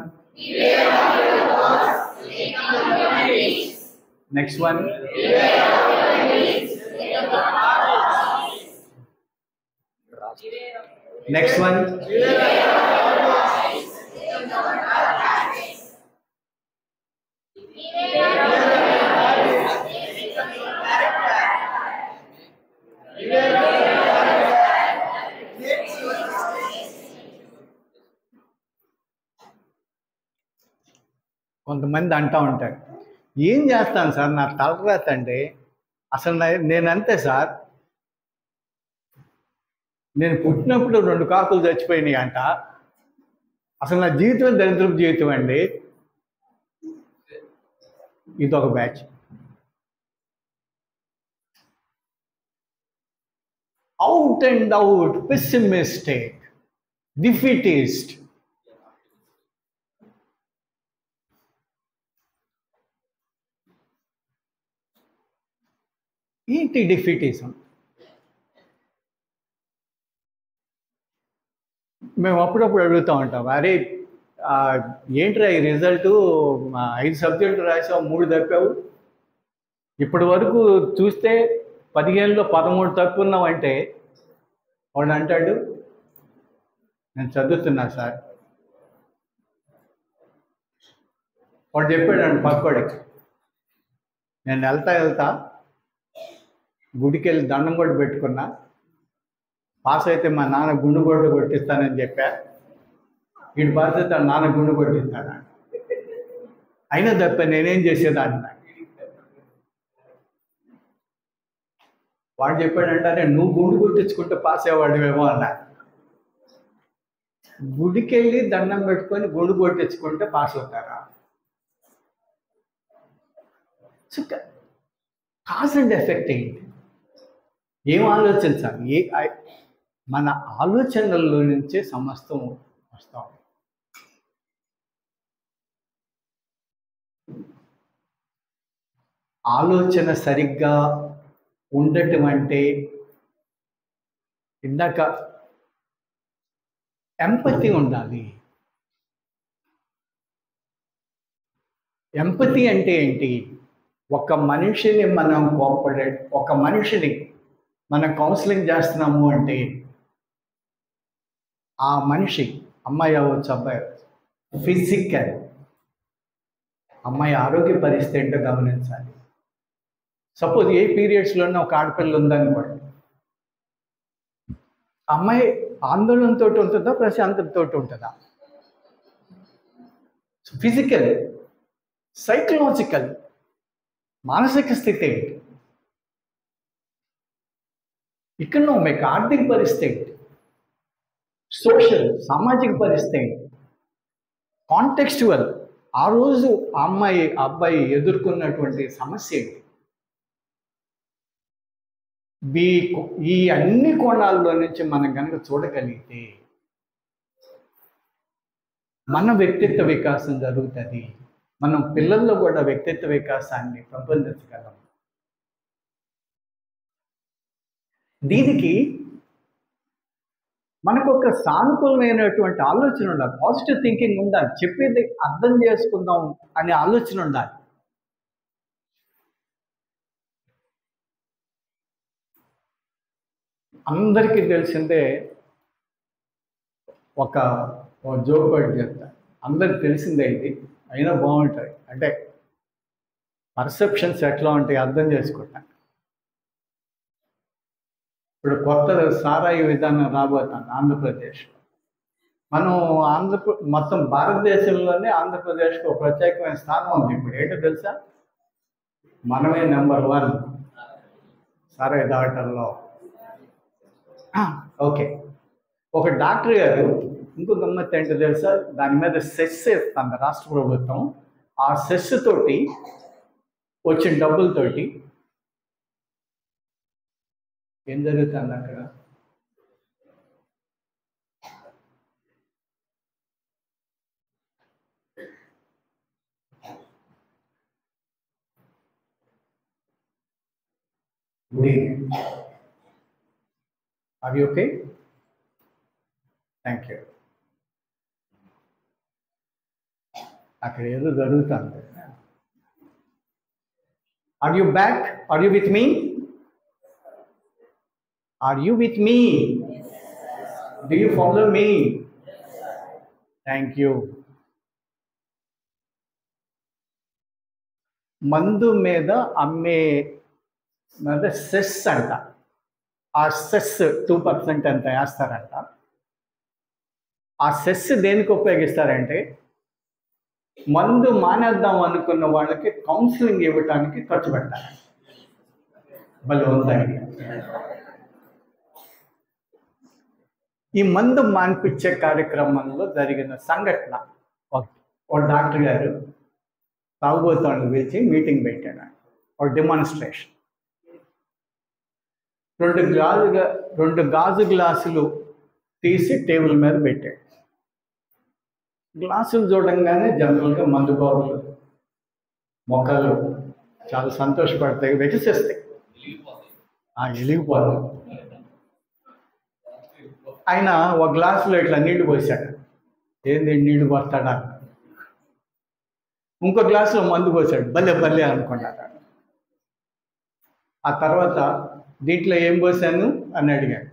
Next one. Next one. కొంతమంది అంటూ ఉంటారు, ఏం చేస్తాను సార్, నా తలరాత అంటే అసలు నేనంతే సార్, నేను పుట్టినప్పుడు 2 కాకులు చచ్చిపోయినాయి అంట, అసలు నా జీవితం దరిద్రపు జీవితం అండి. ఇదొక batch. Out and out pessimistic, defeatist. ఏంటి డిఫీటిజం? మేము అప్పుడప్పుడు అడుగుతూ ఉంటాం, అరే ఏంట్రా ఈ రిజల్ట్, 5 సబ్జెక్టులు రాసావు, 3 తప్పావు, ఇప్పటి వరకు చూస్తే 15లో 13 తప్పున్నావంటే వాడు అంటాడు, నేను చదువుతున్నా సార్. వాడు చెప్పాడు పక్కోడికి, నేను వెళ్తా గుడికి వెళ్ళి దండం కూడా పెట్టుకున్నా, పాస్ అయితే మా నాన్న గుండు కూడా కొట్టిస్తానని చెప్పా, వీడి పాస్ అయితే నాన్న గుండు కొట్టిస్తాను, అయినా తప్ప నేనేం చేసేదాన్ని. వాడు చెప్పాడంటే, నువ్వు గుండు కొట్టించుకుంటే పాస్ అయ్యేవాడివేమో అన్నా. గుడికి వెళ్ళి దండం పెట్టుకొని గుండు కొట్టించుకుంటే పాస్ అవుతారా? కాజ్ అండ్ ఎఫెక్ట్ ఏంటి? ఏం ఆలోచించాలి? మన ఆలోచనల్లో నుంచే సమస్తం వస్తాం. ఆలోచన సరిగ్గా ఉండటం అంటే, ఇందాక ఎంపతి ఉండాలి. ఎంపతి అంటే ఏంటి? ఒక మనిషిని మనం ఒక మనిషిని మనం కౌన్సిలింగ్ చేస్తున్నాము అంటే, ఆ మనిషి అమ్మాయి అవ్వచ్చు, అబ్బాయి అవ్వచ్చు, ఫిజికల్ అమ్మాయి ఆరోగ్య పరిస్థితి ఏంటో గమనించాలి. సపోజ్ ఏ పీరియడ్స్లోనే ఒక ఆడపిల్ల ఉందనుకోండి, అమ్మాయి ఆందోళనతో ఉంటుందా, ప్రశాంతతతో ఉంటుందా? ఫిజికల్, సైకలాజికల్, మానసిక స్థితి ఏంటి, ఎకనామిక్ ఆర్థిక పరిస్థితి ఏంటి, సోషల్ సామాజిక పరిస్థితి ఏంటి, కాంటెక్స్చువల్ ఆ రోజు అమ్మాయి అబ్బాయి ఎదుర్కొన్నటువంటి సమస్య ఏంటి, ఈ అన్ని కోణాల్లో నుంచి మనం కనుక చూడగలిగితే మన వ్యక్తిత్వ వికాసం జరుగుతుంది. మనం పిల్లల్లో కూడా వ్యక్తిత్వ వికాసాన్ని పెంపొందించగలం. దీనికి మనకు ఒక సానుకూలమైనటువంటి ఆలోచన ఉండాలి, పాజిటివ్ థింకింగ్ ఉండాలి, చెప్పేది అర్థం చేసుకుందాం అనే ఆలోచన ఉండాలి. అందరికీ తెలిసిందే ఒక జోక్ ఒకటి చెప్తా. అందరికి తెలిసిందే ఇది, అయినా బాగుంటుంది. అంటే పర్సెప్షన్స్ ఎట్లా ఉంటాయి అర్థం చేసుకుంటా. ఇప్పుడు కొత్త సారాయి విధానం రాబోతుంది ఆంధ్రప్రదేశ్లో. మనం మొత్తం భారతదేశంలోనే ఆంధ్రప్రదేశ్కి ఒక ప్రత్యేకమైన స్థానం ఉంది. ఇప్పుడు ఏంటో తెలుసా, మనమే నెంబర్ 1 సారాయి దాటల్లో. ఓకే, ఒక డాక్టర్ గారు ఇంకో గమ్మత్తు ఏంటో తెలుసా, దాని మీద సెస్ ఇస్తుంది రాష్ట్ర ప్రభుత్వం. ఆ సెస్ తోటి వచ్చిన డబ్బులతోటి ఏం జరుగుతుంది అక్కడ? Are you okay? Thank you. అక్కడ ఏదో జరుగుతుంది. Are you back? Are you with me? Are you with me? Do you follow me? Thank you. మందు మీద అమ్మే మీద సెస్ అంట. ఆ సెస్ 2% అంత వేస్తారంట. ఆ సెస్ దేనికి ఉపయోగిస్తారంటే, మందు మానేద్దాం అనుకున్న వాళ్ళకి కౌన్సిలింగ్ ఇవ్వటానికి ఖర్చు పెడతారు. భలే ఉందండి. ఈ మందు మాన్పించే కార్యక్రమంలో జరిగిన సంఘటన, ఒక డాక్టర్ గారు తాగుబోతాను పిలిచి మీటింగ్ పెట్టాడు. ఒక డెమాన్స్ట్రేషన్. 2 గాజు గ్లాసులు తీసి టేబుల్ మీద పెట్టాడు. గ్లాసులు చూడంగానే జనరల్గా మందు బాబులు మొక్కలు చాలా సంతోషపడతాయి, వెలిసేస్తాయి, వెలిగిపోతాయి. ఆయన ఒక గ్లాసులో ఇట్లా నీళ్లు పోసాడు. ఏంది నీళ్లు పోస్తాడా? ఇంకో గ్లాసులో మందు పోసాడు. భలే భలే అనుకున్నాడు. ఆ తర్వాత దీంట్లో ఏం పోసాను అని అడిగాడు.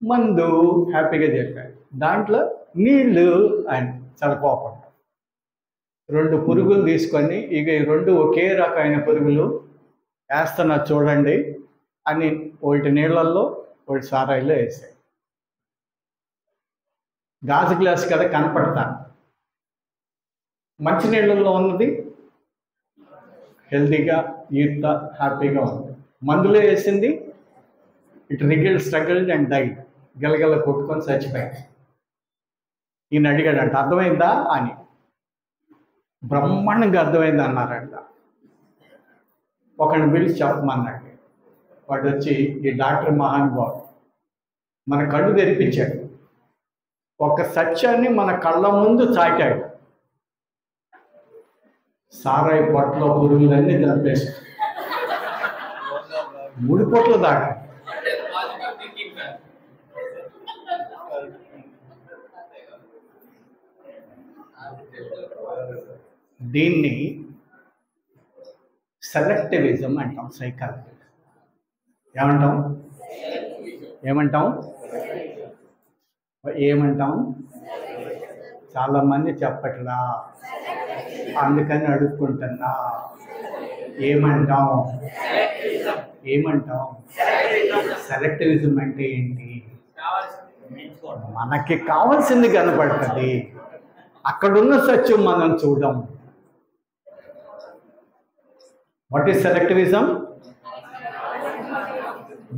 మందు హ్యాపీగా చెప్పాడు. దాంట్లో నీళ్ళు అని చాలా కోపం. 2 పురుగులు తీసుకొని, ఇక ఈ 2 ఒకే రకమైన పురుగులు వేస్తున్నా చూడండి అని ఒకటి నీళ్ళల్లో ఒకటి సారాయిలో వేసాడు. గాజు గ్లాస్ కదా కనపడతాను, మంచి నీళ్ళల్లో ఉన్నది హెల్తీగా ఈత హ్యాపీగా ఉంది. మందులో వేసింది ఇట్ స్ట్రగల్డ్ అండ్ డైడ్, గెలగల కొట్టుకొని చచ్చిపోయింది. ఈయన అడిగాడంట, అర్థమైందా అని. బ్రహ్మాండంగా అర్థమైంది అన్నారంట. ఒకరిని పిలిచి చెప్పమన్నాడు. వాడు వచ్చి, ఈ డాక్టర్ మహానుభావుడు మన కళ్ళు తెరిపించాడు, ఒక సత్యాన్ని మన కళ్ళ ముందు చాటాడు. సారాయి పొట్టలో పురుగులన్నీ చంపేశాడు. 3 పొట్లు దాకా. దీన్ని సెలెక్టివిజం అంటాం. సైకాలజీ ఏమంటాం? చాలామంది చెప్పట్లా, అందుకని అడుక్కుంటున్నా. ఏమంటాం? సెలెక్టివిజం అంటే ఏంటి? మనకి కావాల్సింది కనపడుతుంది, అక్కడున్న సత్యం మనం చూడం. What is selectivism?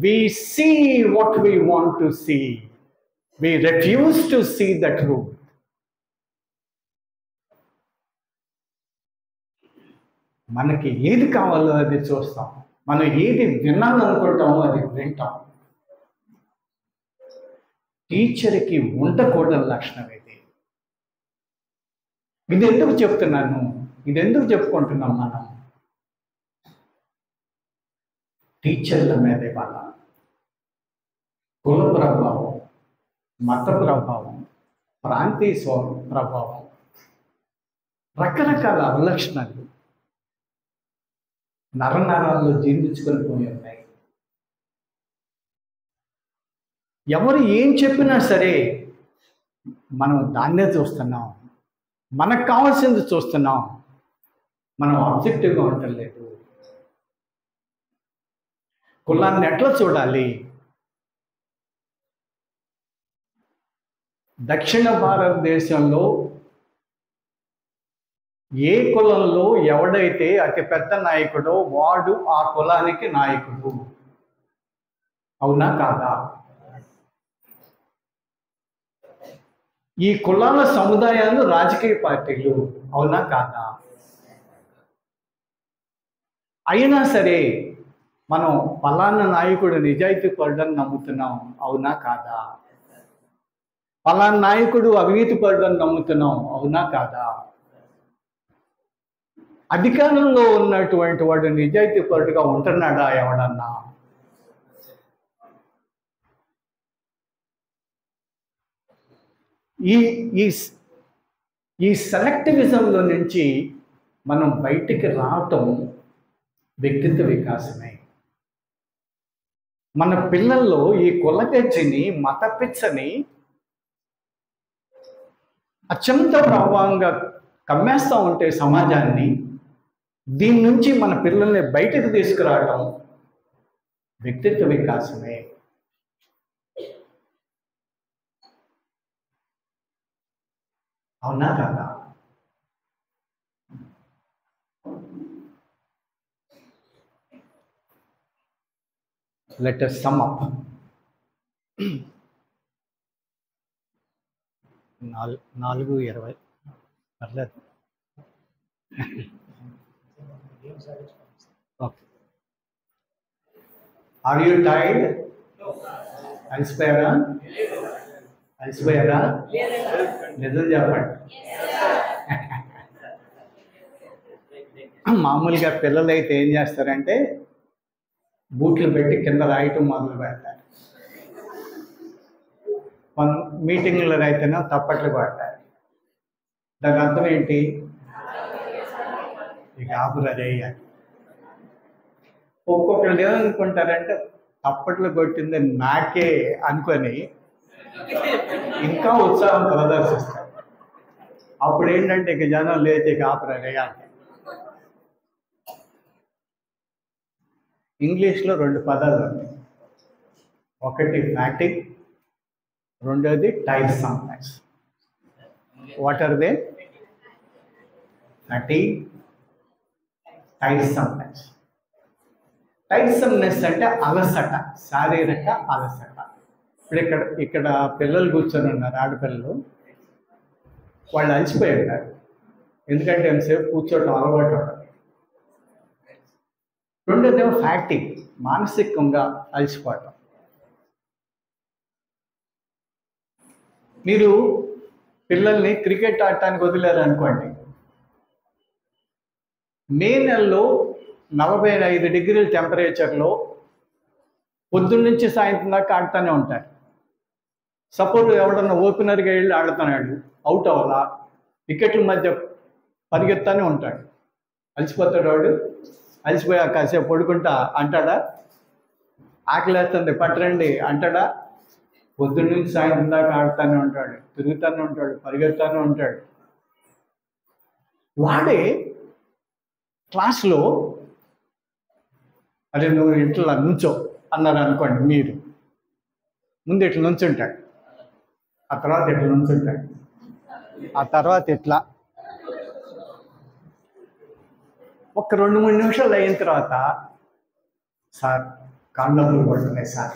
We see what we want to see. We refuse to see the truth. మనకి ఏది కావాలో అది చూస్తాం, మనం ఏది వినాలనుకుంటామో అది వింటాం. టీచర్కి ఉండకూడని లక్షణం ఇది. ఇది ఎందుకు చెప్తున్నాను? ఇది ఎందుకు చెప్పుకుంటున్నాం మనం? టీచర్ల మీద ఇవాళ కుల ప్రభావం, మత ప్రభావం, ప్రాంతీయ ప్రభావం, రకరకాల అవలక్షణాలు నరనరాల్లో జీర్ణించుకొని పోయి ఉన్నాయి. ఎవరు ఏం చెప్పినా సరే మనం దాన్నే చూస్తున్నాం, మనకు కావాల్సింది చూస్తున్నాం, మనం ఆబ్జెక్టివ్గా ఉండలేదు. కులాన్ని ఎట్లా చూడాలి? దక్షిణ భారతదేశంలో ఏ కులంలో ఎవడైతే అతిపెద్ద నాయకుడో వాడు ఆ కులానికి నాయకుడు. అవునా కాదా? ఈ కులాల సముదాయాలు రాజకీయ పార్టీలు. అవునా కాదా? అయినా సరే మనం పలానా నాయకుడు నిజాయితీ పరుడని నమ్ముతున్నాం. అవునా కాదా? పలానా నాయకుడు అవినీతి పరుడని నమ్ముతున్నాం. అవునా కాదా? అధికారంలో ఉన్నటువంటి వాడు నిజాయితీ పరుడుగా ఉంటున్నాడా ఎవడన్నా? ఈ ఈ ఈ సెలెక్టివిజంలో నుంచి మనం బయటికి రావటం వ్యక్తిత్వ వికాసమే. మన పిల్లల్లో ఈ కులగజ్జిని, మత పిచ్చని అత్యంత ప్రభావంగా కమ్మేస్తూ ఉంటే సమాజాన్ని, దీని నుంచి మన పిల్లల్ని బయటకు తీసుకురావటం వ్యక్తిత్వ వికాసమే. అవునా కదా? Let us sum up. 4:20 పర్లేదు. ఓకే. Are you tired? అలసిపోయారా? అలసిపోయారా? నిజం చెప్పండి. మామూలుగా పిల్లలు అయితే ఏం చేస్తారంటే బూట్లు పెట్టి కింద రాయటం మొదలు పెడతారు. మనం మీటింగ్లో అయితేనే తప్పట్లు పడతారు. దాని అర్థం ఏంటి? ఇక ఆపురా చేయాలి. ఒక్కొక్కరు ఏమనుకుంటారంటే తప్పట్లు కొట్టింది నాకే అనుకొని ఇంకా ఉత్సాహం ప్రదర్శిస్తారు. అప్పుడు ఏంటంటే ఇక జనం లేచి ఇక ఆపురా చేయాలి. ఇంగ్లీష్లో 2 పదాలు ఉన్నాయి. ఒకటి ఫ్యాటిగ్, రెండోది tiresomeness. What are they? Fatigue, tiresomeness. Tiresomeness అంటే అలసట, శారీరక అలసట. ఇప్పుడు ఇక్కడ పిల్లలు కూర్చొని ఉన్నారు, ఆడపిల్లలు. వాళ్ళు అలసిపోయి ఉంటారు, ఎందుకంటే ఎంతసేపు కూర్చోవటం అలవాటు ఉండదు. రెండోదేమో ఫ్యాటిగ్, మానసికంగా అలసిపోవటం. మీరు పిల్లల్ని క్రికెట్ ఆడటానికి వదిలేరనుకోండి, మే నెలలో 45 డిగ్రీల టెంపరేచర్లో పొద్దున్న నుంచి సాయంత్రం దాకా ఆడుతూనే ఉంటారు. సపోజ్ ఎవడన్నా ఓపెనర్గా వెళ్ళి ఆడుతున్నాడు, అవుట్ అవ్వాలా, వికెట్ల మధ్య పరిగెత్తానే ఉంటాడు. అలసిపోతాడు వాడు. అలసిపోయా కాసేపు పడుకుంటా అంటాడా? ఆకలేస్తుంది పట్టరండి అంటాడా? పొద్దున్న నుంచి సాయంత్రం దాకా ఆడుతూనే ఉంటాడు, తిరుగుతూనే ఉంటాడు, పరిగెత్తానే ఉంటాడు. వాడే క్లాస్లో అరే నువ్వు ఇట్లా నుంచో అన్నారు అనుకోండి, మీరు ముందు ఇట్లా నుంచుంటాడు, ఆ తర్వాత ఇట్లా నుంచుంటాడు, ఆ తర్వాత ఇట్లా. ఒక 2-3 నిమిషాలు అయిన తర్వాత, సార్ కాళ్ళప్పుడు పడుతున్నాయి సార్.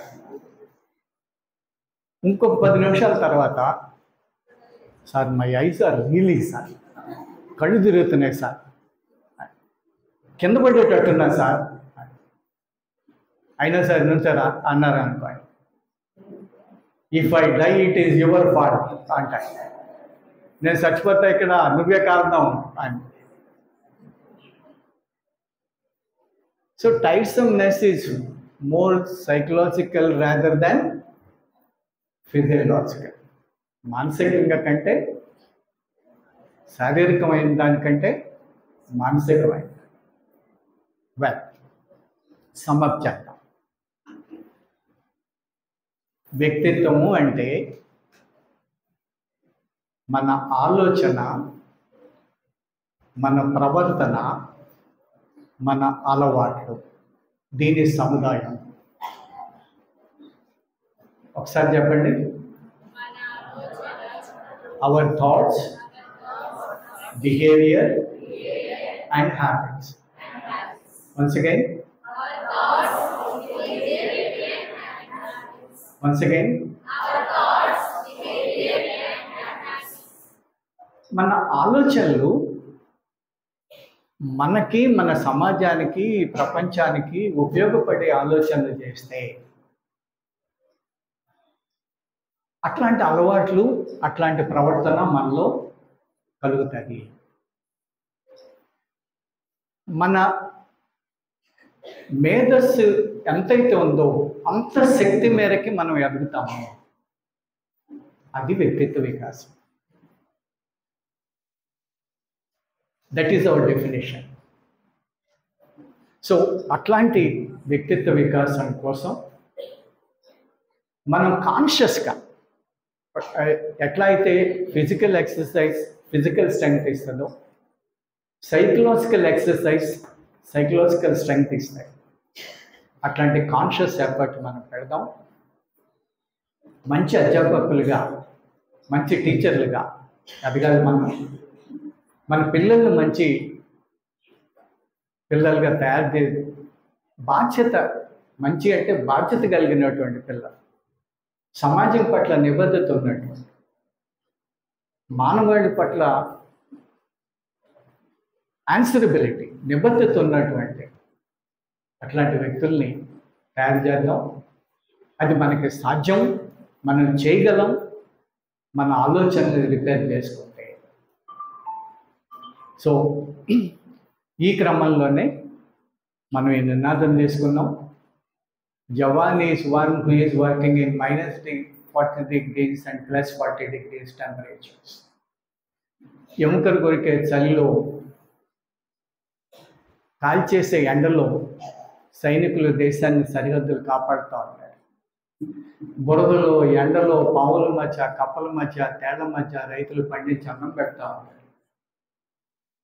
ఇంకొక 10 నిమిషాల తర్వాత, sir my eyes are reeling sir, కళ్ళు తిరుగుతున్నాయి సార్, కింద పడేటట్టున్నా సార్. అయినా సరే నుంచారా అన్నారు అనుకోండి. If I die it is your fault అంటాడు. నేను చచ్చిపోతా ఇక్కడ, నువ్వే కారణం అని. So tiresomeness is more psychological rather than physiological. మానసికంగా కంటే, శారీరకమైన దానికంటే మానసికమైన. వెల్, సమ్మప్ చేద్దాం. వ్యక్తిత్వము అంటే మన ఆలోచన, మన ప్రవర్తన, మన అలవాట్లు, దీని సముదాయం. ఒకసారి చెప్పండి. Our thoughts, behaviour and habits. Once again. Once again, మన ఆలోచనలు మనకి, మన సమాజానికి, ప్రపంచానికి ఉపయోగపడే ఆలోచనలు చేస్తే అట్లాంటి అలవాట్లు, అట్లాంటి ప్రవర్తన మనలో కలుగుతుంది. మన మేధస్సు ఎంతైతే ఉందో అంత శక్తి మేరకి మనం ఎదుగుతాము. అది వ్యక్తిత్వ వికాసం. That is our definition. So అట్లాంటి వ్యక్తిత్వ వికాసం కోసం మనం కాన్షియస్గా ఎట్లా అయితే ఫిజికల్ ఎక్సర్సైజ్ ఫిజికల్ స్ట్రెంగ్త్ ఇస్తుందో, సైకలాజికల్ ఎక్సర్సైజ్ సైకలాజికల్ స్ట్రెంగ్త్ ఇస్తాయి. అట్లాంటి కాన్షియస్ ఎఫర్ట్ మనం పెడదాం. మంచి అధ్యాపకులుగా, మంచి టీచర్లుగా ఎదగాలి. మన పిల్లల్ని మంచి పిల్లలుగా తయారు చేసి, బాధ్యత, మంచి అంటే బాధ్యత కలిగినటువంటి పిల్లలు, సమాజం పట్ల నిబద్ధత ఉన్నటువంటి, మానవాళి పట్ల ఆన్సరబిలిటీ, నిబద్ధత ఉన్నటువంటి అట్లాంటి వ్యక్తుల్ని తయారు చేద్దాం. అది మనకి సాధ్యం, మనం చేయగలం, మన ఆలోచనలు రిపేర్ చేసుకుంటే. సో ఈ క్రమంలోనే మనం ఈ నినాదం చేసుకున్నాం. Jawan is one who is working in -40 degrees and +40 degrees temperatures. ఎముకలు కొరికే చలిలో, కాల్చేసే ఎండలో సైనికులు దేశాన్ని సరిహద్దులు కాపాడుతూ ఉంటారు. బురదలో, ఎండలో, పావుల మధ్య, కప్పల మధ్య, తేళ్ల మధ్య రైతులు పండించి అన్నం పెడతా ఉంటారు.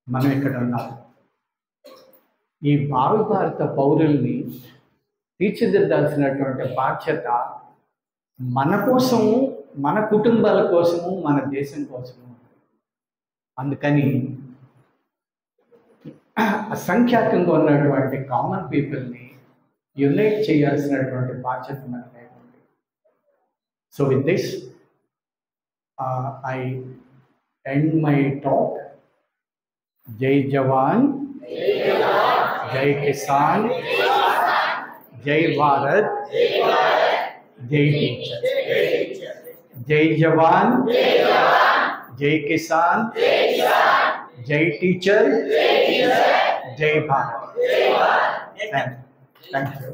మనం ఇక్కడ ఉన్నాం. ఈ భారత పౌరుల్ని తీర్చిదిద్దాల్సినటువంటి బాధ్యత మన కోసము, మన కుటుంబాల కోసము, మన దేశం కోసము. అందుకని అసంఖ్యాకంగా ఉన్నటువంటి కామన్ పీపుల్ని యునైట్ చేయాల్సినటువంటి బాధ్యత మనకి ఉంది. So with this I end my talk. జై జవాన్, జై కిసాన్, జై భారత్, జై టీచర్. జై జవాన్, జై కిసాన్, జై టీచర్, జై భారత్. Thank you.